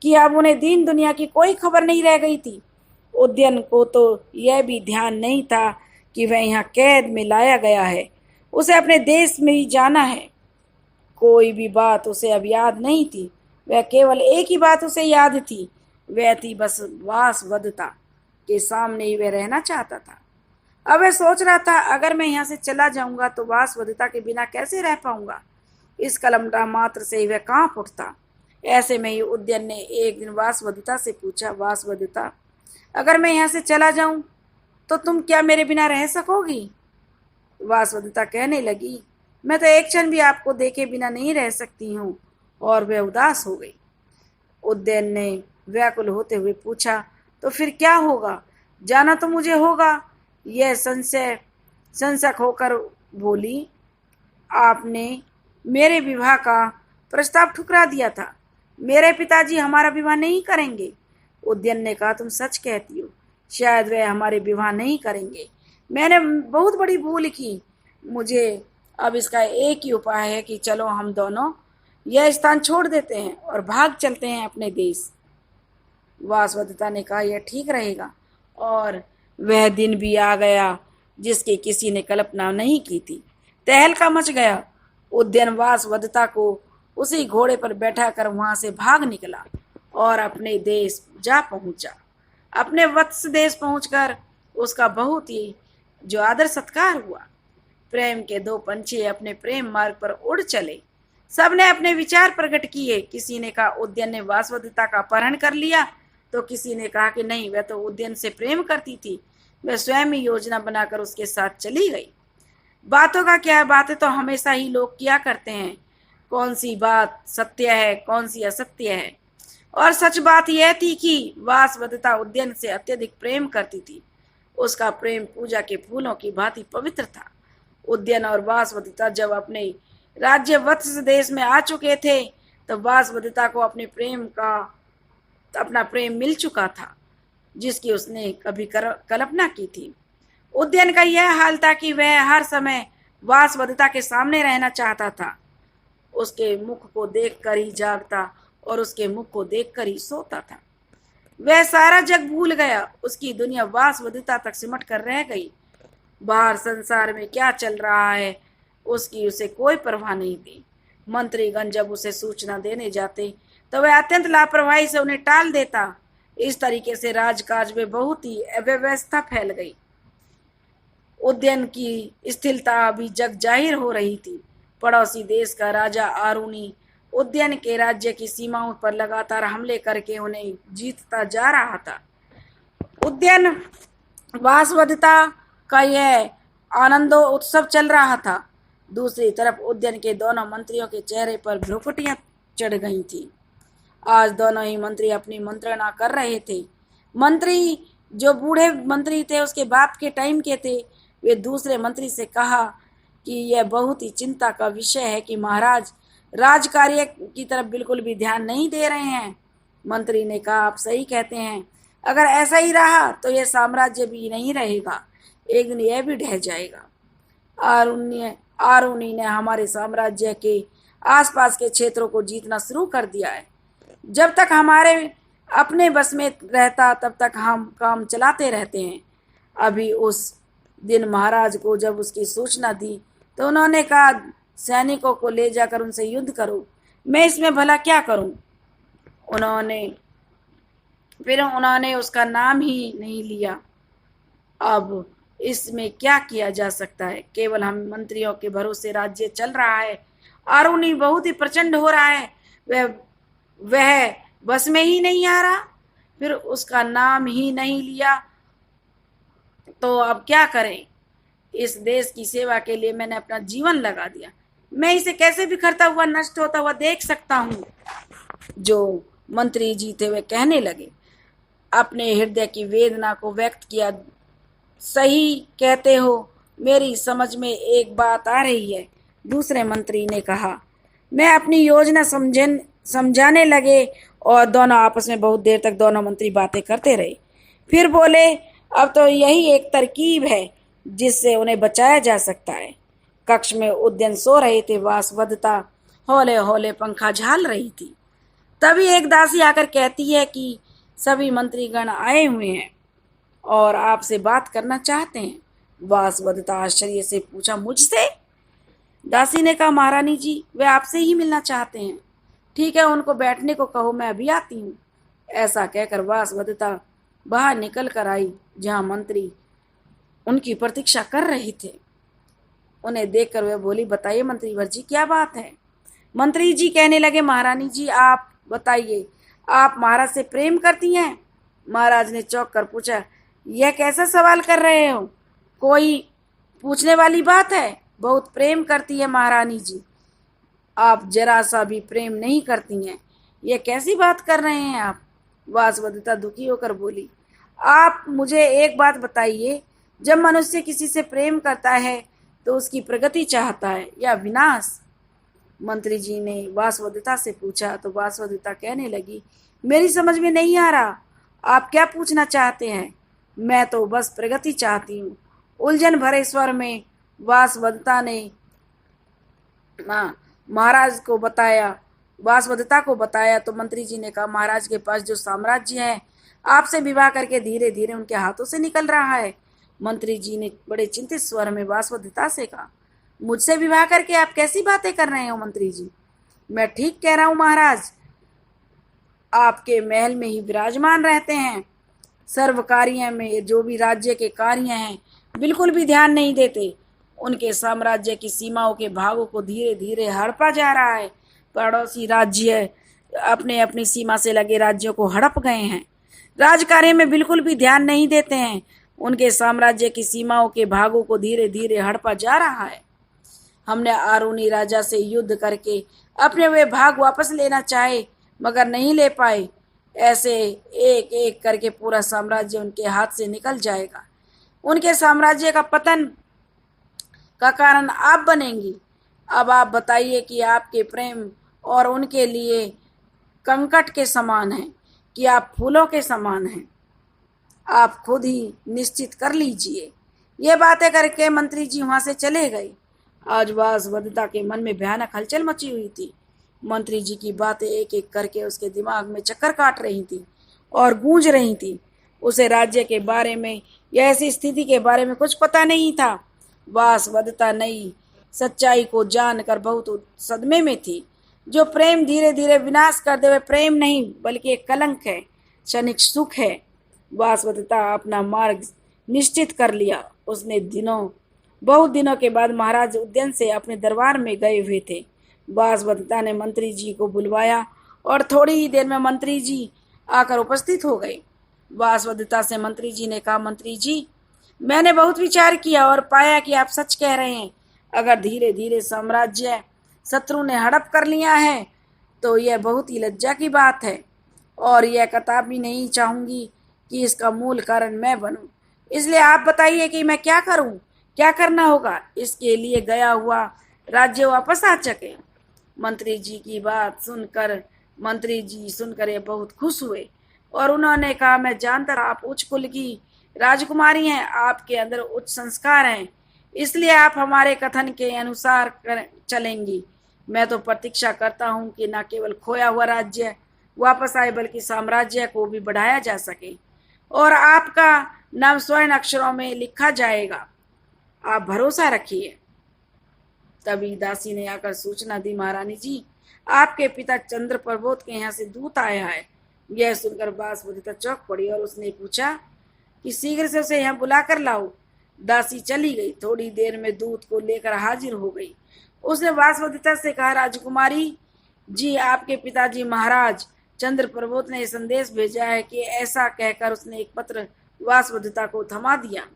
कि अब उन्हें दीन दुनिया की कोई खबर नहीं रह गई थी। उद्यन को तो यह भी ध्यान नहीं था कि वह यहाँ कैद में लाया गया है। उसे अपने देश में ही जाना है। कोई भी बात उसे अब याद नहीं थी। वह केवल एक ही बात उसे याद थी, वह थी बस वासवदत्ता के सामने ही वह रहना चाहता था। अब वह सोच रहा था, अगर मैं यहाँ से चला जाऊंगा तो वासवदत्ता के बिना कैसे रह पाऊंगा। इस कलमटा मात्र से ही वह कांप उठता। ऐसे में ही उद्यन ने एक दिन वासवदत्ता से पूछा, वासवदत्ता, अगर मैं यहाँ से चला जाऊं तो तुम क्या मेरे बिना रह सकोगी। वासवदत्ता कहने लगी, मैं तो एक क्षण भी आपको देखे बिना नहीं रह सकती हूँ। और वह उदास हो गई। उद्यन ने व्याकुल होते हुए पूछा, तो फिर क्या होगा, जाना तो मुझे होगा। यह संशय होकर बोली, आपने मेरे विवाह का प्रस्ताव ठुकरा दिया था। मेरे पिताजी हमारा विवाह नहीं करेंगे। उद्यन ने कहा, तुम सच कहती हो, शायद वह हमारे विवाह नहीं करेंगे। मैंने बहुत बड़ी भूल की। मुझे अब इसका एक ही उपाय है कि चलो हम दोनों यह स्थान छोड़ देते हैं और भाग चलते हैं अपने देश। वासवदत्ता ने कहा, यह ठीक रहेगा। और वह दिन भी आ गया जिसकी किसी ने कल्पना नहीं की थी। तहलका मच गया। उद्यन वासवदत्ता को उसी घोड़े पर बैठा कर वहां से भाग निकला और अपने देश जा पहुंचा। अपने वत्स देश पहुंचकर उसका बहुत ही जो आदर सत्कार हुआ। प्रेम के दो पंछी अपने प्रेम मार्ग पर उड़ चले। सबने अपने विचार प्रकट किए। किसी ने कहा उद्यन ने वासवदत्ता का अपहरण कर लिया, तो किसी ने कहा कि नहीं, वह तो उद्यन से प्रेम करती थी, वह स्वयं ही योजना बनाकर उसके साथ चली गई। बातों का क्या है, बातें तो हमेशा ही लोग किया करते हैं। कौन सी बात सत्य है, कौन सी असत्य है। और सच बात यह थी कि वासवदत्ता उद्यन से अत्यधिक प्रेम करती थी। उसका प्रेम पूजा के फूलों की भांति पवित्र था। उद्यन और वासवदत्ता जब अपने राज्य वत्स देश में आ चुके थे, तब वासवदत्ता को अपना प्रेम मिल चुका था, जिसकी उसने कभी कल्पना की थी। उद्यन का यह हाल था कि वह हर समय वासवदत्ता के सामने रहना चाहता था। उसके मुख को देखकर ही जागता और उसके मुख को देखकर ही सोता था। वह सारा जग भूल गया। उसकी दुनिया वासवदत्ता तक सिमट कर रह गई। बाहर संसार में क्या चल रहा है उसकी उसे कोई परवाह नहीं थी। मंत्रीगण जब उसे सूचना देने जाते तो वह अत्यंत लापरवाही से उन्हें टाल देता। इस तरीके से राजकाज में बहुत ही अव्यवस्था फैल गई। उद्यन की स्थिरता अभी जग जाहिर हो रही थी। पड़ोसी देश का राजा आरुणी उद्यन के राज्य की सीमाओं पर लगातार हमले करके उन्हें जीतता जा रहा था। उद्यन वासवदत्ता का यह आनंदो उत्सव चल रहा था। दूसरी तरफ उद्यन के दोनों मंत्रियों के चेहरे पर भ्रुकुटियां चढ़ गई थी। आज दोनों ही मंत्री अपनी मंत्रणा कर रहे थे। मंत्री जो बूढ़े मंत्री थे उसके बाप के टाइम के थे, वे दूसरे मंत्री से कहा कि यह बहुत ही चिंता का विषय है कि महाराज राजकार्य की तरफ बिल्कुल भी ध्यान नहीं दे रहे हैं। मंत्री ने कहा, आप सही कहते हैं, अगर ऐसा ही रहा तो यह साम्राज्य भी नहीं रहेगा, एक दिन यह भी ढह जाएगा। आरुणि ने हमारे साम्राज्य के आसपास के क्षेत्रों को जीतना शुरू कर दिया है। जब तक हमारे अपने बस में रहता तब तक हम काम चलाते रहते हैं। अभी उस दिन महाराज को जब उसकी सूचना दी तो उन्होंने कहा, सैनिकों को ले जाकर उनसे युद्ध करो, मैं इसमें भला क्या करूं। उन्होंने उसका नाम ही नहीं लिया। अब इसमें क्या किया जा सकता है, केवल हम मंत्रियों के भरोसे राज्य चल रहा है। आरुणि बहुत ही प्रचंड हो रहा है, वह बस में ही नहीं आ रहा, फिर उसका नाम ही नहीं लिया, तो अब क्या करें। इस देश की सेवा के लिए मैंने अपना जीवन लगा दिया, मैं इसे कैसे बिखरता हुआ नष्ट होता हुआ देख सकता हूँ। जो मंत्री जी थे वे कहने लगे, अपने हृदय की वेदना को व्यक्त किया, सही कहते हो, मेरी समझ में एक बात आ रही है। दूसरे मंत्री ने कहा, मैं अपनी योजना समझाने लगे और दोनों आपस में बहुत देर तक दोनों मंत्री बातें करते रहे। फिर बोले, अब तो यही एक तरकीब है जिससे उन्हें बचाया जा सकता है। कक्ष में उद्यन सो रहे थे, वासवदत्ता हौले हौले पंखा झाल रही थी। तभी एक दासी आकर कहती है कि सभी मंत्रीगण आए हुए हैं और आपसे बात करना चाहते हैं। वासवदत्ता आश्चर्य से पूछा, मुझसे? दासी ने कहा, महारानी जी वे आपसे ही मिलना चाहते हैं। ठीक है, उनको बैठने को कहो, मैं अभी आती हूँ। ऐसा कहकर वासवदत्ता बाहर निकल कर आई, जहाँ मंत्री उनकी प्रतीक्षा कर रहे थे। उन्हें देखकर वे बोली, बताइए मंत्रीवर जी, क्या बात है। मंत्री जी कहने लगे, महारानी जी आप बताइए, आप महाराज से प्रेम करती हैं। महाराज ने चौंक कर पूछा, यह कैसा सवाल कर रहे हो, कोई पूछने वाली बात है। बहुत प्रेम करती है महारानी जी, आप जरा सा भी प्रेम नहीं करती हैं, यह कैसी बात कर रहे हैं आप। वासवदत्ता दुखी होकर बोली, आप मुझे एक बात बताइए, जब मनुष्य किसी से प्रेम करता है तो उसकी प्रगति चाहता है या विनाश। मंत्री जी ने वासवदत्ता से पूछा तो वासवदत्ता कहने लगी, मेरी समझ में नहीं आ रहा, आप क्या पूछना चाहते हैं। मैं तो बस प्रगति चाहती हूँ। उलझन भरे स्वर में वासवदत्ता ने महाराज को बताया, वासवदत्ता को बताया तो मंत्री जी ने कहा, महाराज के पास जो साम्राज्य है आपसे विवाह करके धीरे धीरे उनके हाथों से निकल रहा है। मंत्री जी ने बड़े चिंतित स्वर में वासवदत्ता से कहा, मुझसे विवाह करके आप कैसी बातें कर रहे हो मंत्री जी। मैं ठीक कह रहा हूँ महाराज, आपके महल में ही विराजमान रहते हैं, सर्व कार्य में जो भी राज्य के कार्य हैं बिल्कुल भी ध्यान नहीं देते। उनके साम्राज्य की सीमाओं के भागों को धीरे धीरे हड़पा जा रहा है। पड़ोसी राज्य अपने अपनी सीमा से लगे राज्यों को हड़प गए हैं, राजकार्य में बिल्कुल भी ध्यान नहीं देते हैं। उनके साम्राज्य की सीमाओं के भागों को धीरे धीरे हड़पा जा रहा है। हमने आरुणि राजा से युद्ध करके अपने वे भाग वापस लेना चाहे मगर नहीं ले पाए। ऐसे एक एक करके पूरा साम्राज्य उनके हाथ से निकल जाएगा। उनके साम्राज्य का पतन का कारण आप बनेंगी। अब आप बताइए कि आपके प्रेम और उनके लिए कंकट के समान है कि आप फूलों के समान हैं। आप खुद ही निश्चित कर लीजिए। ये बातें करके मंत्री जी वहां से चले गए। आज वासवदत्ता के मन में भयानक हलचल मची हुई थी। मंत्री जी की बातें एक एक करके उसके दिमाग में चक्कर काट रही थी और गूंज रही थी। उसे राज्य के बारे में या ऐसी स्थिति के बारे में कुछ पता नहीं था। वासवदत्ता नई सच्चाई को जानकर बहुत सदमे में थी। जो प्रेम धीरे धीरे विनाश कर दे वह प्रेम नहीं बल्कि एक कलंक है, क्षणिक सुख है। वासवदत्ता अपना मार्ग निश्चित कर लिया। उसने बहुत दिनों के बाद महाराज उद्यन से अपने दरबार में गए हुए थे। वासवदत्ता ने मंत्री जी को बुलवाया और थोड़ी ही देर में मंत्री जी आकर उपस्थित हो गए। वासवदत्ता से मंत्री जी ने कहा, मंत्री जी मैंने बहुत विचार किया और पाया कि आप सच कह रहे हैं। अगर धीरे धीरे साम्राज्य शत्रु ने हड़प कर लिया है तो यह बहुत ही लज्जा की बात है और यह कतई नहीं चाहूंगी कि इसका मूल कारण मैं बनूं। इसलिए आप बताइए कि मैं क्या करूं, क्या करना होगा इसके लिए गया हुआ राज्य वापस आ सके। मंत्री जी की बात सुनकर ये बहुत खुश हुए और उन्होंने कहा, मैं जानता आप उच्च कुल की राजकुमारी हैं, आपके अंदर उच्च संस्कार हैं, इसलिए आप हमारे कथन के अनुसार चलेंगी। मैं तो प्रतीक्षा करता हूँ कि न केवल खोया हुआ राज्य वापस आए बल्कि साम्राज्य को भी बढ़ाया जा सके और आपका नाम स्वर्ण अक्षरों में लिखा जाएगा, आप भरोसा रखिए। तभी दासी ने आकर सूचना दी, महारानी जी आपके पिता चंद्र प्रबोध के यहाँ से दूत आया है। यह सुनकर वासवदत्ता चौंक पड़ी और उसने पूछा कि शीघ्र से उसे यहाँ बुला कर लाओ। दासी चली गई। थोड़ी देर में दूत को लेकर हाजिर हो गई। उसने वासवदत्ता से कहा, राजकुमारी जी आपके पिताजी महाराज चंद्र प्रबोध ने संदेश भेजा है कि ऐसा कहकर उसने एक पत्र वासवदत्ता को थमा दिया।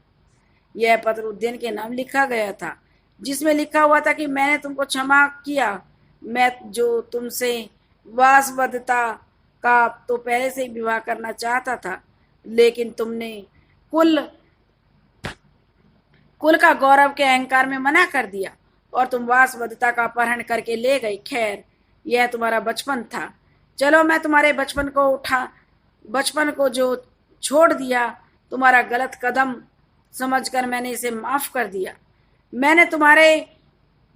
यह पत्र उद्यन के नाम लिखा गया था, जिसमें लिखा हुआ था कि मैंने तुमको क्षमा किया, मैं जो तुमसे वासवदत्ता का तो पहले से ही विवाह करना चाहता था, लेकिन तुमने कुल का गौरव के अहंकार में मना कर दिया और तुम वासवदत्ता का अपहरण करके ले गई। खैर यह तुम्हारा बचपन था, चलो मैं तुम्हारे बचपन को जो छोड़ दिया, तुम्हारा गलत कदम समझकर मैंने इसे माफ कर दिया। मैंने तुम्हारे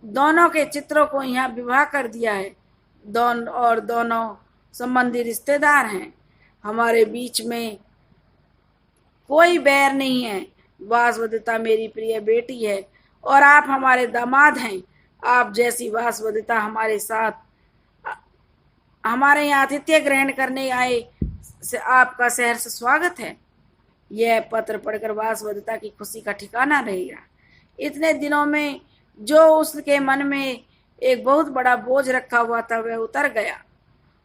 दोनों के चित्रों को यहाँ विवाह कर दिया है। दोनों संबंधी रिश्तेदार हैं, हमारे बीच में कोई बैर नहीं है। वासवदत्ता मेरी प्रिय बेटी है और आप हमारे दामाद हैं। आप जैसी वासवदत्ता हमारे यहाँ आतिथ्य ग्रहण करने आए से आपका सहर्ष स्वागत है। यह पत्र पढ़कर वासवदत्ता की खुशी का ठिकाना नहीं रहा। इतने दिनों में जो उसके मन में एक बहुत बड़ा बोझ रखा हुआ था वह उतर गया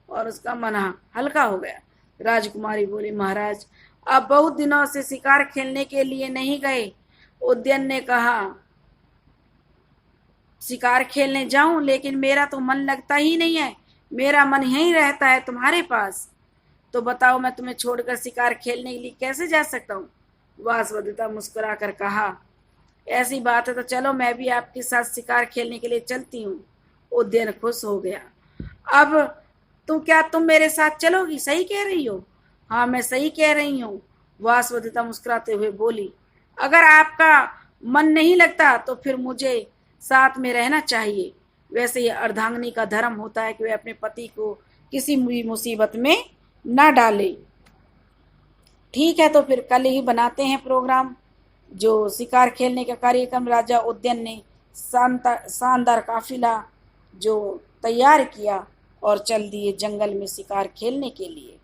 और उसका मन हल्का हो गया। राजकुमारी बोली, महाराज आप बहुत दिनों से शिकार खेलने के लिए नहीं गए। उद्यन ने कहा, शिकार खेलने जाऊं, लेकिन मेरा तो मन लगता ही नहीं है, मेरा मन यहीं रहता है तुम्हारे पास। तो बताओ मैं तुम्हें छोड़कर शिकार खेलने के लिए कैसे जा सकता हूँ। वासवदत्ता मुस्कुराकर कहा, ऐसी बात है तो चलो मैं भी आपके साथ शिकार खेलने के लिए चलती हूँ। उद्यन खुश हो गया। अब तुम मेरे साथ चलोगी, सही कह रही हो। हाँ मैं सही कह रही हूँ, वासवदत्ता मुस्कुराते हुए बोली। अगर आपका मन नहीं लगता तो फिर मुझे साथ में रहना चाहिए। वैसे ये अर्धांगिनी का धर्म होता है कि वह अपने पति को किसी भी मुसीबत में ना डाले। ठीक है, तो फिर कल ही बनाते हैं प्रोग्राम। जो शिकार खेलने का कार्यक्रम राजा उद्यन ने शानदार काफिला जो तैयार किया और चल दिए जंगल में शिकार खेलने के लिए।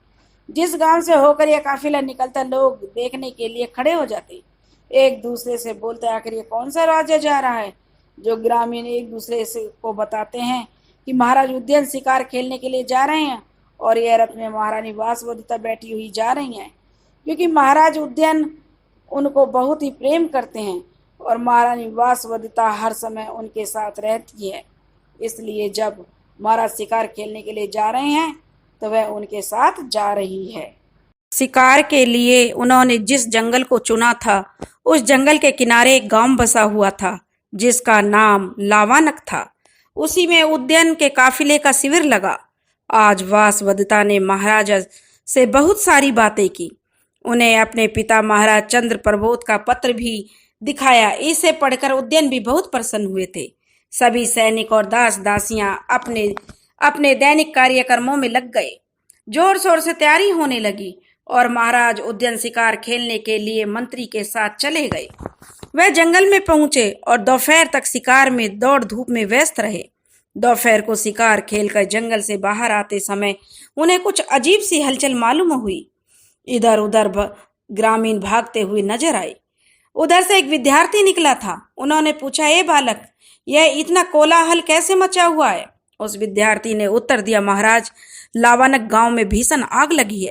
जिस गांव से होकर यह काफिला निकलता लोग देखने के लिए खड़े हो जाते, एक दूसरे से बोलते, आखिर ये कौन सा राजा जा रहा है। जो ग्रामीण एक दूसरे से को बताते हैं कि महाराज उद्यन शिकार खेलने के लिए जा रहे हैं और यह रथ में महारानी वासवदत्ता बैठी हुई जा रही हैं, क्योंकि महाराज उद्यन उनको बहुत ही प्रेम करते हैं और महारानी वासवदत्ता हर समय उनके साथ रहती है। इसलिए जब महाराज शिकार खेलने के लिए जा रहे हैं तो वह उनके साथ जा रही है। शिकार के लिए उन्होंने जिस जंगल को चुना था, उस जंगल के किनारे एक गांव बसा हुआ था जिसका नाम लावानक था। उसी में उद्यन के काफिले का शिविर लगा। आज वासवदत्ता ने महाराजा से बहुत सारी बातें की। उन्हें अपने पिता महाराज चंद्र प्रबोध का पत्र भी दिखाया। इसे पढ़कर उद्यन भी बहुत प्रसन्न हुए थे। सभी सैनिक और दास दासियां अपने दैनिक कार्यक्रमों में लग गए। जोर शोर से तैयारी होने लगी और महाराज उद्यन शिकार खेलने के लिए मंत्री के साथ चले गए। वह जंगल में पहुंचे और दोपहर तक शिकार में दौड़ धूप में व्यस्त रहे। दोपहर को शिकार खेलकर जंगल से बाहर आते समय उन्हें कुछ अजीब सी हलचल मालूम हुई। इधर उधर ग्रामीण भागते हुए नजर आए। उधर से एक विद्यार्थी निकला था। उन्होंने पूछा, ए बालक, यह इतना कोलाहल कैसे मचा हुआ है। उस विद्यार्थी ने उत्तर दिया, महाराज लावानक गांव में भीषण आग लगी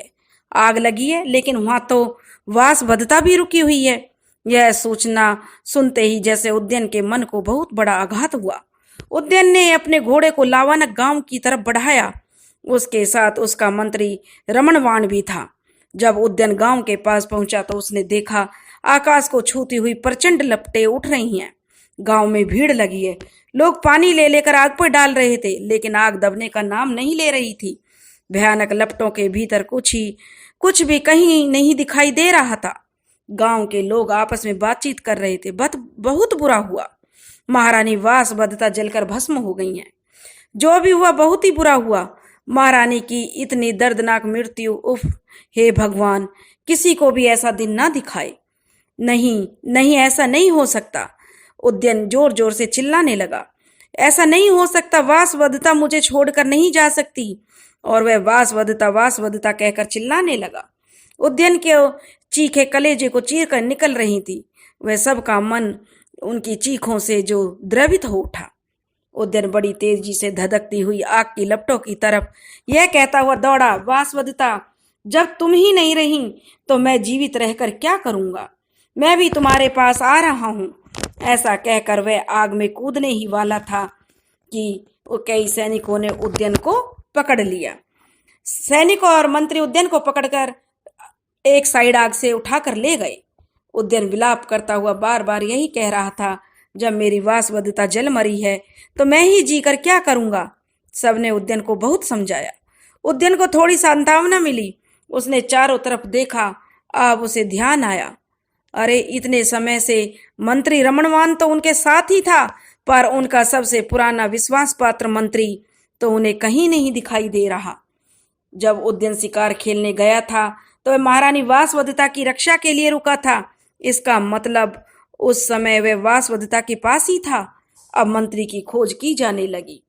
है, लेकिन वहां तो वासवदत्ता भी रुकी हुई है। यह सूचना सुनते ही जैसे उद्यन के मन को बहुत बड़ा आघात हुआ। उद्यन ने अपने घोड़े को लावानक गांव की तरफ बढ़ाया। उसके साथ उसका मंत्री रमणवाण भी था। जब उद्यन गांव के पास पहुंचा तो उसने देखा आकाश को छूती हुई प्रचंड लपटें उठ रही हैं। गांव में भीड़ लगी है। लोग पानी ले लेकर आग पर डाल रहे थे, लेकिन आग दबने का नाम नहीं ले रही थी। भयानक लपटों के भीतर कुछ भी कहीं नहीं दिखाई दे रहा था। गांव के लोग आपस में बातचीत कर रहे थे। बहुत बुरा हुआ। महारानी वासवदत्ता जलकर भस्म हो गई हैं। जो भी हुआ बहुत ही बुरा हुआ। महारानी की इतनी दर्दनाक मृत्यु, उफ, हे भगवान, किसी को भी ऐसा दिन ना दिखाए। नहीं नहीं, ऐसा नहीं हो सकता। उद्यन जोर जोर से चिल्लाने लगा। ऐसा नहीं हो सकता। वासवदत्ता मुझे छोड़कर नहीं जा सकती। और वह वासवदत्ता वासवदत्ता कहकर चिल्लाने लगा। उद्यन के चीखें कलेजे को चीर कर निकल रही थी। वह सबका मन उनकी चीखों से जो द्रवित हो उठा। उद्यन बड़ी तेजी से धधकती हुई आग की लपटों की तरफ यह कहता हुआ दौड़ा, वासवदत्ता, जब तुम ही नहीं रही तो मैं जीवित रहकर क्या करूंगा? मैं भी तुम्हारे पास आ रहा हूं। ऐसा कहकर वह आग में कूदने ही वाला था कि कई सैनिकों ने उद्यन को पकड़ लिया। सैनिकों और मंत्री उद्यन को पकड़कर एक साइड आग से उठाकर ले गए। उद्यन विलाप करता हुआ बार बार यही कह रहा था, जब मेरी वासवदत्ता जल मरी है तो मैं ही जीकर क्या करूंगा? सबने उद्यन को बहुत समझाया। उद्यन को थोड़ी सांत्वना मिली। उसने चारों तरफ देखा। अब उसे ध्यान आया, अरे इतने समय से मंत्री रमणवान तो उनके साथ ही था, पर उनका सबसे पुराना विश्वास पात्र मंत्री तो उन्हें कहीं नहीं दिखाई दे रहा। जब उद्यन शिकार खेलने गया था तो वह महारानी वासवदत्ता की रक्षा के लिए रुका था। इसका मतलब उस समय वह वासवदत्ता के पास ही था। अब मंत्री की खोज की जाने लगी।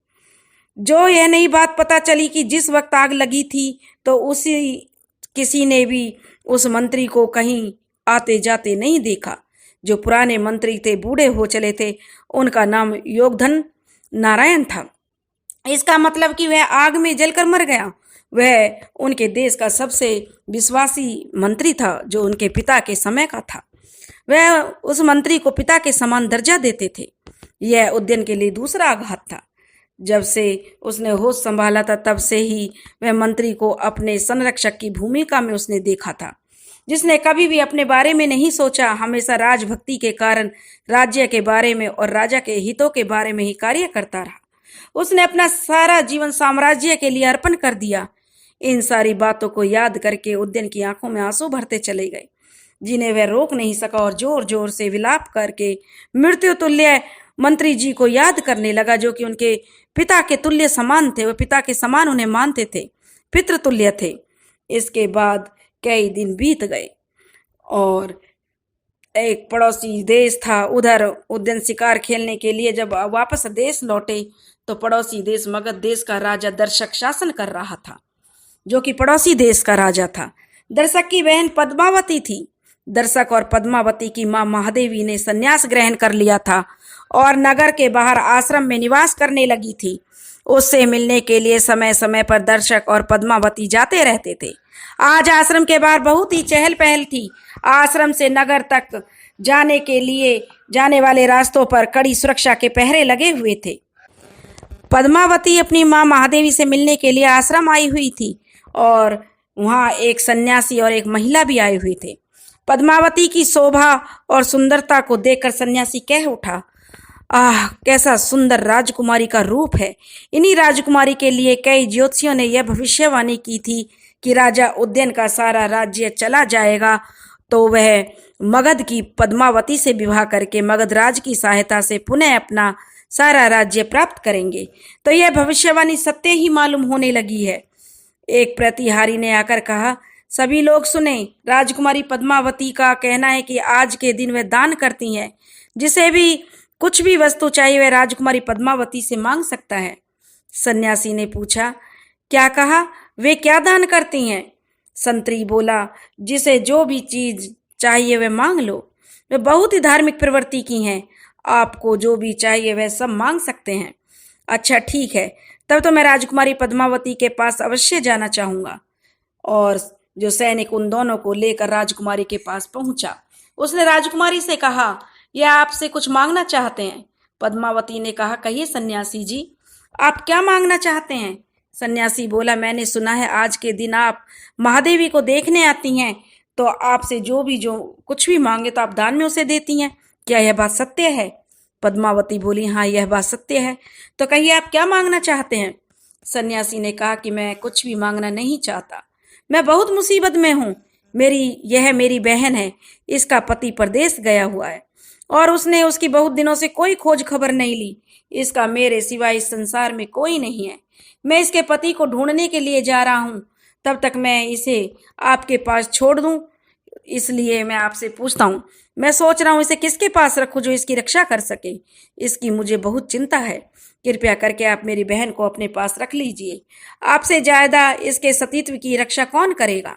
जो यह नई बात पता चली कि जिस वक्त आग लगी थी तो किसी ने भी उस मंत्री को कहीं आते जाते नहीं देखा। जो पुराने मंत्री थे, बूढ़े हो चले थे, उनका नाम योगधन नारायण था। इसका मतलब कि वह आग में जलकर मर गया। वह उनके देश का सबसे विश्वासी मंत्री था, जो उनके पिता के समय का था। वह उस मंत्री को पिता के समान दर्जा देते थे। यह उद्यन के लिए दूसरा आघात था। जब से उसने होश संभाला था तब से ही वह मंत्री को अपने संरक्षक की भूमिका में उसने देखा था, जिसने कभी भी अपने बारे में नहीं सोचा। हमेशा राजभक्ति के कारण राज्य के बारे में और राजा के हितों के बारे में ही कार्य करता रहा। उसने अपना सारा जीवन साम्राज्य के लिए अर्पण कर दिया। इन सारी बातों को याद करके उद्यन की आंखों में आंसू भरते चले गए, जिन्हें वह रोक नहीं सका, और जोर जोर से विलाप करके मृत्यु तुल्य मंत्री जी को याद करने लगा, जो कि उनके पिता के तुल्य समान थे। वह पिता के समान उन्हें मानते थे, पितृतुल्य थे। इसके बाद कई दिन बीत गए और एक पड़ोसी देश था, उधर उद्यन शिकार खेलने के लिए जब वापस देश लौटे तो पड़ोसी देश मगध देश का राजा दर्शक शासन कर रहा था, जो कि पड़ोसी देश का राजा था। दर्शक की बहन पद्मावती थी। दर्शक और पद्मावती की मां महादेवी ने संन्यास ग्रहण कर लिया था और नगर के बाहर आश्रम में निवास करने लगी थी। उससे मिलने के लिए समय समय पर दर्शक और पद्मावती जाते रहते थे। आज आश्रम के बाहर बहुत ही चहल पहल थी। आश्रम से नगर तक जाने के लिए जाने वाले रास्तों पर कड़ी सुरक्षा के पहरे लगे हुए थे। पद्मावती अपनी मां महादेवी से मिलने के लिए आश्रम आई हुई थी और वहां एक सन्यासी और एक महिला भी आए हुए थे। पद्मावती की शोभा और सुंदरता को देखकर सन्यासी कह उठा, आह, कैसा सुंदर राजकुमारी का रूप है। इन्हीं राजकुमारी के लिए कई ज्योतिषियों ने यह भविष्यवाणी की थी कि राजा उद्यन का सारा राज्य चला जाएगा तो वह मगध की पद्मावती से विवाह करके मगध राज की सहायता से पुनः अपना सारा राज्य प्राप्त करेंगे। तो यह भविष्यवाणी सत्य ही मालूम होने लगी है। एक प्रतिहारी ने आकर कहा, सभी लोग सुने, राजकुमारी पद्मावती का कहना है कि आज के दिन वह दान करती हैं। जिसे भी कुछ भी वस्तु चाहिए वह राजकुमारी पद्मावती से मांग सकता है। सन्यासी ने पूछा, क्या कहा? वे क्या दान करती हैं? संतरी बोला, जिसे जो भी चीज चाहिए वह मांग लो। वे बहुत ही धार्मिक प्रवृत्ति की हैं। आपको जो भी चाहिए वह सब मांग सकते हैं। अच्छा ठीक है, तब तो मैं राजकुमारी पद्मावती के पास अवश्य जाना चाहूंगा। और जो सैनिक उन दोनों को लेकर राजकुमारी के पास पहुंचा, उसने राजकुमारी से कहा, यह आपसे कुछ मांगना चाहते हैं। पद्मावती ने कहा, कहिए सन्यासी जी, आप क्या मांगना चाहते हैं? सन्यासी बोला, मैंने सुना है आज के दिन आप महादेवी को देखने आती हैं, तो आपसे जो कुछ भी मांगे तो आप दान में उसे देती हैं। क्या यह बात सत्य है? पद्मावती बोली, हाँ यह बात सत्य है। तो कहिए आप क्या मांगना चाहते हैं? सन्यासी ने कहा कि मैं कुछ भी मांगना नहीं चाहता। मैं बहुत मुसीबत में हूँ। यह मेरी बहन है। इसका पति परदेश गया हुआ है और उसने उसकी बहुत दिनों से कोई खोज खबर नहीं ली। इसका मेरे सिवाय इस संसार में कोई नहीं है। मैं इसके पति को ढूंढने के लिए जा रहा हूँ। तब तक मैं इसे आपके पास छोड़ दूं, इसलिए मैं आपसे पूछता हूँ। मैं सोच रहा हूँ इसे किसके पास रखूं जो इसकी रक्षा कर सके। इसकी मुझे बहुत चिंता है। कृपया करके आप मेरी बहन को अपने पास रख लीजिए। आपसे ज्यादा इसके सतीत्व की रक्षा कौन करेगा?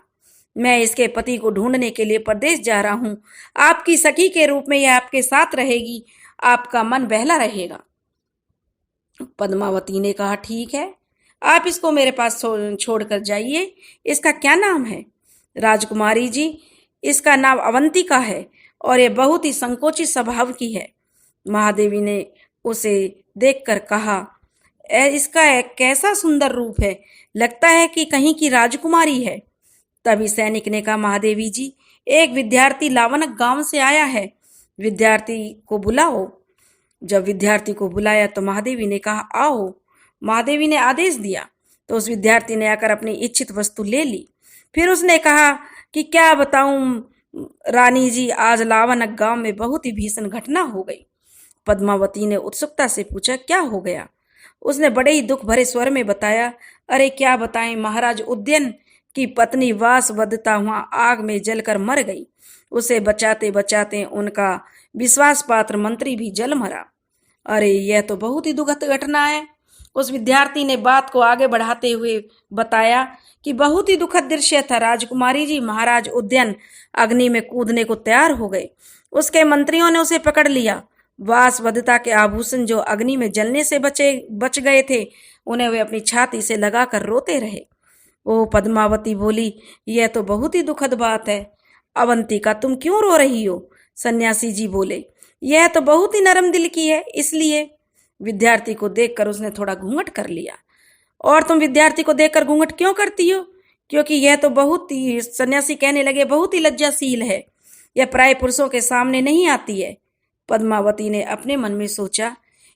मैं इसके पति को ढूंढने के लिए परदेश जा रहा हूँ। आपकी सखी के रूप में यह आपके साथ रहेगी। आपका मन बहला रहेगा। पद्मावती ने कहा, ठीक है, आप इसको मेरे पास छोड़कर जाइए। इसका क्या नाम है? राजकुमारी जी, इसका नाम अवंतिका है और ये बहुत ही संकोची स्वभाव की है। महादेवी ने उसे देखकर कहा, इसका एक कैसा सुंदर रूप है, लगता है कि कहीं की राजकुमारी है। तभी सैनिक ने कहा, महादेवी जी, एक विद्यार्थी लावनक गांव से आया है, विद्यार्थी को बुलाओ। जब विद्यार्थी को बुलाया तो महादेवी ने कहा, आओ। महादेवी ने आदेश दिया तो उस विद्यार्थी ने आकर अपनी इच्छित वस्तु ले ली। फिर उसने कहा कि क्या बताऊं रानी जी, आज लावनक गांव में बहुत ही भीषण घटना हो गई। पद्मावती ने उत्सुकता से पूछा, क्या हो गया? उसने बड़े ही दुख भरे स्वर में बताया, अरे क्या बताएं, महाराज उद्यन की पत्नी वासवदता वहां आग में जलकर मर गई। उसे बचाते बचाते उनका विश्वास पात्र मंत्री भी जल मरा। अरे यह तो बहुत ही दुखद घटना है। उस विद्यार्थी ने बात को आगे बढ़ाते हुए बताया कि बहुत ही दुखद दृश्य था। राजकुमारी जी, महाराज उद्यन अग्नि में कूदने को तैयार हो गए। उसके मंत्रियों ने उसे पकड़ लिया। वासवदता के आभूषण जो अग्नि में जलने से बच गए थे, उन्हें वे अपनी छाती से लगाकर रोते रहे। ओ पद्मावती बोली, यह तो बहुत ही दुखद बात है। अवंतिका, तुम क्यों रो रही हो? सन्यासी जी बोले, यह तो बहुत ही नरम दिल की है, इसलिए। विद्यार्थी को देखकर उसने थोड़ा घूंघट कर लिया। और तुम विद्यार्थी को देखकर घूंघट क्यों करती हो? क्योंकि यह तो बहुत ही, सन्यासी कहने लगे, बहुत ही लज्जाशील है। यह प्राय पुरुषों के सामने नहीं आती है। पद्मावती ने अपने मन में सोचा,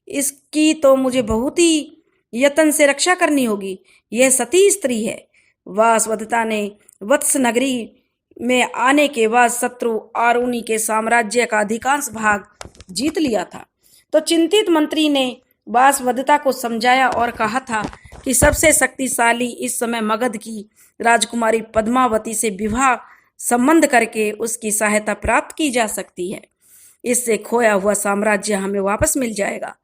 इसकी तो मुझे बहुत ही यत्न से रक्षा करनी होगी। यह सती स्त्री है। वासवदता ने वत्स नगरी में आने के बाद शत्रु आरुणी के साम्राज्य का अधिकांश भाग जीत लिया था। तो चिंतित मंत्री ने वासवदता को समझाया और कहा था कि सबसे शक्तिशाली इस समय मगध की राजकुमारी पद्मावती से विवाह संबंध करके उसकी सहायता प्राप्त की जा सकती है। इससे खोया हुआ साम्राज्य हमें वापस मिल जाएगा।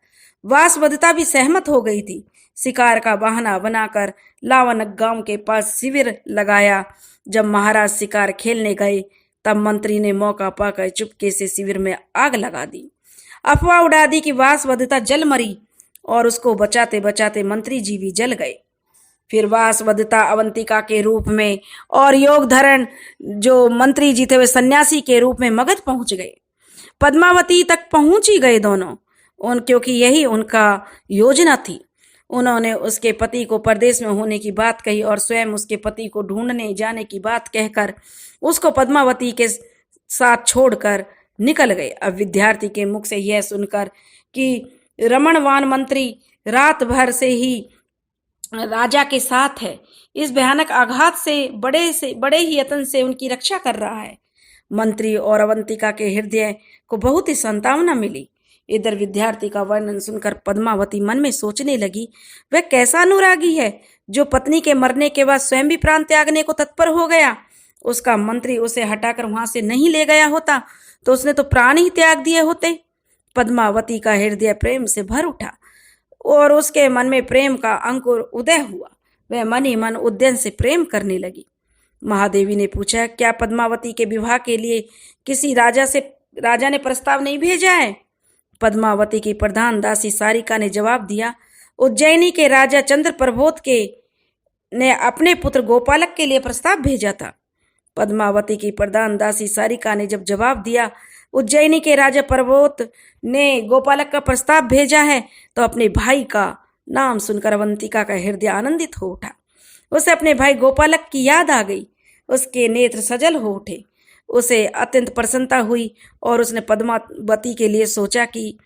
वासवदता भी सहमत हो गई थी। शिकार का बहाना बनाकर लावनक गांव के पास शिविर लगाया। जब महाराज शिकार खेलने गए तब मंत्री ने मौका पाकर चुपके से शिविर में आग लगा दी। अफवाह उड़ा दी कि वासवदता जल मरी और उसको बचाते बचाते मंत्री जी भी जल गए। फिर वासवदता अवंतिका के रूप में और योगधरण जो मंत्री जी थे वे सन्यासी के रूप में मगध पहुंच गए। पद्मावती तक पहुंच ही गए दोनों, क्योंकि यही उनका योजना थी। उन्होंने उसके पति को परदेश में होने की बात कही और स्वयं उसके पति को ढूंढने जाने की बात कहकर उसको पद्मावती के साथ छोड़कर निकल गए। अब विद्यार्थी के मुख से यह सुनकर कि रमणवान मंत्री रात भर से ही राजा के साथ है, इस भयानक आघात से बड़े ही यत्न से उनकी रक्षा कर रहा है, मंत्री और अवंतिका के हृदय को बहुत ही सांत्वना मिली। इधर विद्यार्थी का वर्णन सुनकर पद्मावती मन में सोचने लगी, वह कैसा अनुरागी है जो पत्नी के मरने के बाद स्वयं भी प्राण त्यागने को तत्पर हो गया। उसका मंत्री उसे हटाकर वहां से नहीं ले गया होता तो उसने तो प्राण ही त्याग दिए होते। पद्मावती का हृदय प्रेम से भर उठा और उसके मन में प्रेम का अंकुर उदय हुआ। वह मन ही मन उद्यन से प्रेम करने लगी। महादेवी ने पूछा, क्या पद्मावती के विवाह के लिए किसी राजा ने प्रस्ताव नहीं भेजा है? पद्मावती की प्रधान दासी सारिका ने जवाब दिया, उज्जैनी के राजा चंद्र प्रबोध ने अपने पुत्र गोपालक के लिए प्रस्ताव भेजा था। पद्मावती की प्रधान दासी सारिका ने जब जवाब दिया, उज्जैनी के राजा प्रबोध ने गोपालक का प्रस्ताव भेजा है, तो अपने भाई का नाम सुनकर अवंतिका का हृदय आनंदित हो उठा। उसे अपने भाई गोपालक की याद आ गई। उसके नेत्र सजल हो उठे। उसे अत्यंत प्रसन्नता हुई और उसने पद्मावती के लिए सोचा कि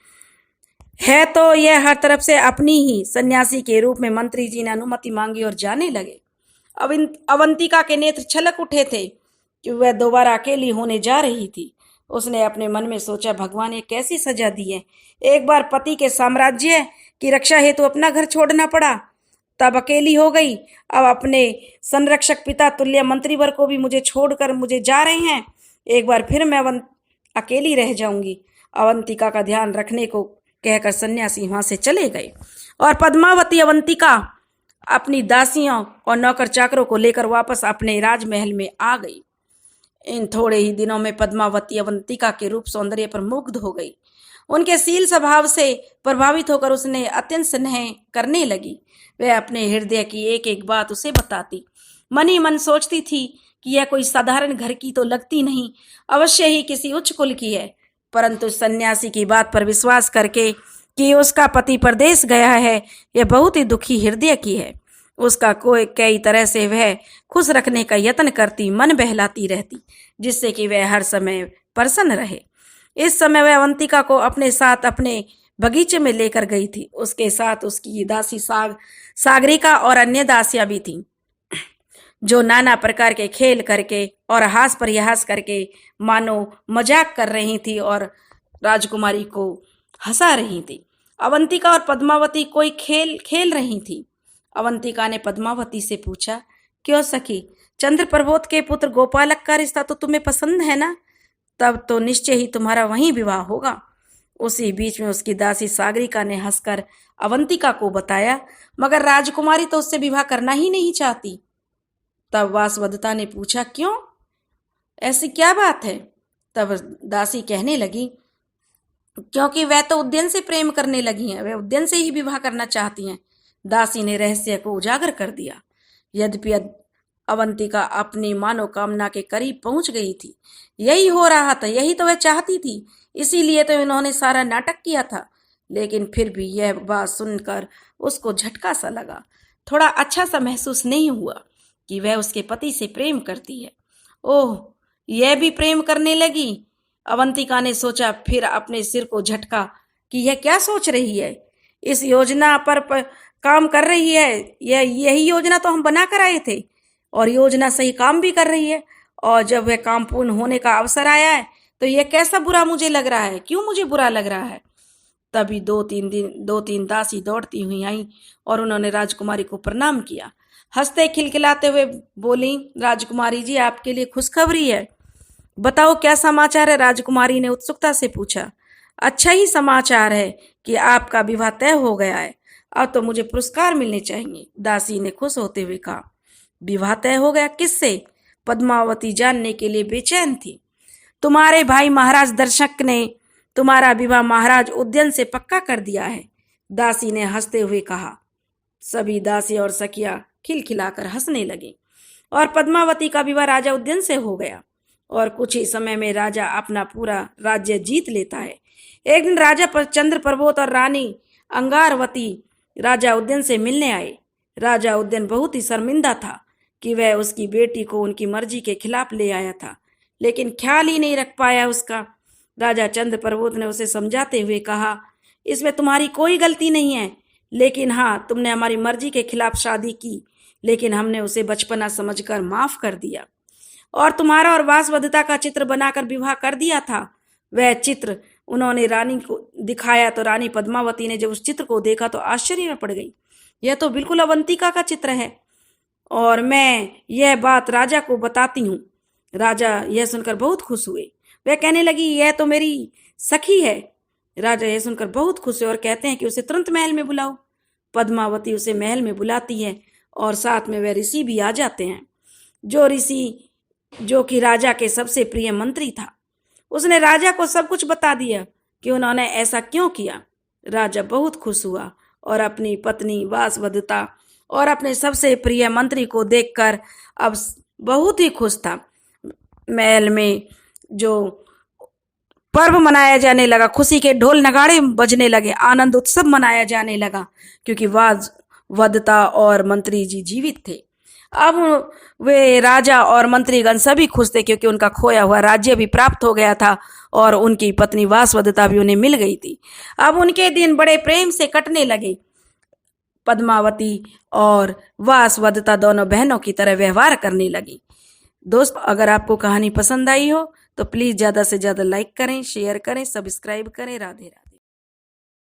है तो यह हर तरफ से अपनी ही। सन्यासी के रूप में मंत्री जी ने अनुमति मांगी और जाने लगे। अब अवंतिका के नेत्र छलक उठे थे कि वह दोबारा अकेली होने जा रही थी। उसने अपने मन में सोचा, भगवान ये कैसी सजा दी है। एक बार पति के साम्राज्य की रक्षा हेतु अपना घर छोड़ना पड़ा, तब अकेली हो गई, अब अपने संरक्षक पिता तुल्य मंत्रीवर को भी मुझे छोड़कर मुझे जा रहे हैं। एक बार फिर मैं अकेली रह जाऊंगी। अवंतिका का ध्यान रखने को कहकर सन्यासी वहां से चले गए और पद्मावती अवंतिका अपनी दासियों और नौकर चाकरों को लेकर वापस अपने राजमहल में आ गई। इन थोड़े ही दिनों में पद्मावती अवंतिका के रूप सौंदर्य पर मुग्ध हो गई। उनके शील स्वभाव से प्रभावित होकर उसने अत्यंत स्नेह करने लगी। वह अपने हृदय की एक एक बात उसे बताती। मन ही मन सोचती थी कि यह कोई साधारण घर की तो लगती नहीं, अवश्य ही किसी उच्च कुल की है। परंतु सन्यासी की बात पर विश्वास करके कि उसका पति परदेश गया है, यह बहुत ही दुखी हृदय की है। उसका कई तरह से वह खुश रखने का यत्न करती, मन बहलाती रहती, जिससे कि वह हर समय प्रसन्न रहे। इस समय वह अवंतिका को अपने साथ अपने बगीचे में लेकर गई थी। उसके साथ उसकी दासी सागरिका और अन्य दासियां भी थीं, जो नाना प्रकार के खेल करके और हास परिहास करके मानो मजाक कर रही थी और राजकुमारी को हंसा रही थी। अवंतिका और पद्मावती कोई खेल खेल रही थी। अवंतिका ने पद्मावती से पूछा, क्यों सखी, चंद्र प्रबोध के पुत्र गोपालक का रिश्ता तो तुम्हें पसंद है ना? तब तो निश्चय ही तुम्हारा वहीं विवाह होगा। उसी बीच में उसकी दासी सागरिका ने हंसकर अवंतिका को बताया, मगर राजकुमारी तो उससे विवाह करना ही नहीं चाहती। तब वासवदत्ता ने पूछा, क्यों, ऐसी क्या बात है? तब दासी कहने लगी, क्योंकि वह तो उद्यन से प्रेम करने लगी हैं, वह उद्यन से ही विवाह करना चाहती हैं। दासी ने रहस्य को उजागर कर दिया। यद्यपि अवंतिका अपनी मनोकामना के करीब पहुंच गई थी। यही हो रहा था, यही तो वह चाहती थी, इसीलिए तो इन्होंने सारा नाटक किया था। लेकिन फिर भी यह बात सुनकर उसको झटका सा लगा, थोड़ा अच्छा सा महसूस नहीं हुआ कि वह उसके पति से प्रेम करती है। ओह, यह भी प्रेम करने लगी? अवंतिका ने सोचा, फिर अपने सिर को झटका कि यह क्या सोच रही है। इस योजना पर काम कर रही है, यही योजना तो हम बना कर आए थे और योजना सही काम भी कर रही है। और जब वह काम पूर्ण होने का अवसर आया है तो यह कैसा बुरा मुझे लग रहा है, क्यों मुझे बुरा लग रहा है। तभी दो तीन दासी दौड़ती हुई आई और उन्होंने राजकुमारी को प्रणाम किया। हंसते खिलखिलाते हुए बोली, राजकुमारी जी, आपके लिए खुशखबरी है। बताओ क्या समाचार है? राजकुमारी ने उत्सुकता से पूछा। अच्छा ही समाचार है कि आपका विवाह तय हो गया है, अब तो मुझे पुरस्कार मिलने चाहिए, दासी ने खुश होते हुए कहा। विवाह तय हो गया? किससे? पद्मावती जानने के लिए बेचैन थी। तुम्हारे भाई महाराज दर्शक ने तुम्हारा विवाह महाराज उद्यन से पक्का कर दिया है, दासी ने हंसते हुए कहा। सभी दासी और सखिया खिलखिलाकर हंसने लगी और पद्मावती का विवाह राजा उद्यन से हो गया और कुछ ही समय में राजा अपना पूरा राज्य जीत लेता है। एक दिन राजा चंद्र प्रबोध और रानी अंगारवती राजा उद्यन से मिलने आए। राजा उद्यन बहुत ही शर्मिंदा था कि वह उसकी बेटी को उनकी मर्जी के खिलाफ ले आया था, लेकिन ख्याल ही नहीं रख पाया उसका। राजा चंद्र प्रबोध ने उसे समझाते हुए कहा, इसमें तुम्हारी कोई गलती नहीं है, लेकिन हाँ, तुमने हमारी मर्जी के खिलाफ शादी की, लेकिन हमने उसे बचपना समझकर माफ कर दिया और तुम्हारा और वासवदत्ता का चित्र बनाकर विवाह कर दिया था। वह चित्र उन्होंने रानी को दिखाया तो रानी पद्मावती ने जब उस चित्र को देखा तो आश्चर्य में पड़ गई। यह तो बिल्कुल अवंतिका का चित्र है और मैं यह बात राजा को बताती हूँ। राजा यह सुनकर बहुत खुश हुए। वह कहने लगी, यह तो मेरी सखी है। राजा यह सुनकर बहुत खुश हुए और कहते हैं कि उसे तुरंत महल में बुलाओ। पद्मावती उसे महल में बुलाती है और साथ में वह ऋषि भी आ जाते हैं। जो ऋषि, जो कि राजा के सबसे प्रिय मंत्री था, उसने राजा को सब कुछ बता दिया कि उन्होंने ऐसा क्यों किया। राजा बहुत खुश हुआ और अपनी पत्नी वासवदत्ता और अपने सबसे प्रिय मंत्री को देखकर अब बहुत ही खुश था। महल में जो पर्व मनाया जाने लगा, खुशी के ढोल नगाड़े बजने लगे, आनंद उत्सव मनाया जाने लगा, क्योंकि वासवदत्ता और मंत्री जी जीवित थे। अब वे राजा और मंत्रीगण सभी खुश थे क्योंकि उनका खोया हुआ राज्य भी प्राप्त हो गया था और उनकी पत्नी वासवदत्ता भी उन्हें मिल गई थी। अब उनके दिन बड़े प्रेम से कटने लगे। पद्मावती और वासवदत्ता दोनों बहनों की तरह व्यवहार करने लगी। दोस्त, अगर आपको कहानी पसंद आई हो तो प्लीज़ ज़्यादा से ज़्यादा लाइक करें, शेयर करें, सब्सक्राइब करें। राधे राधे।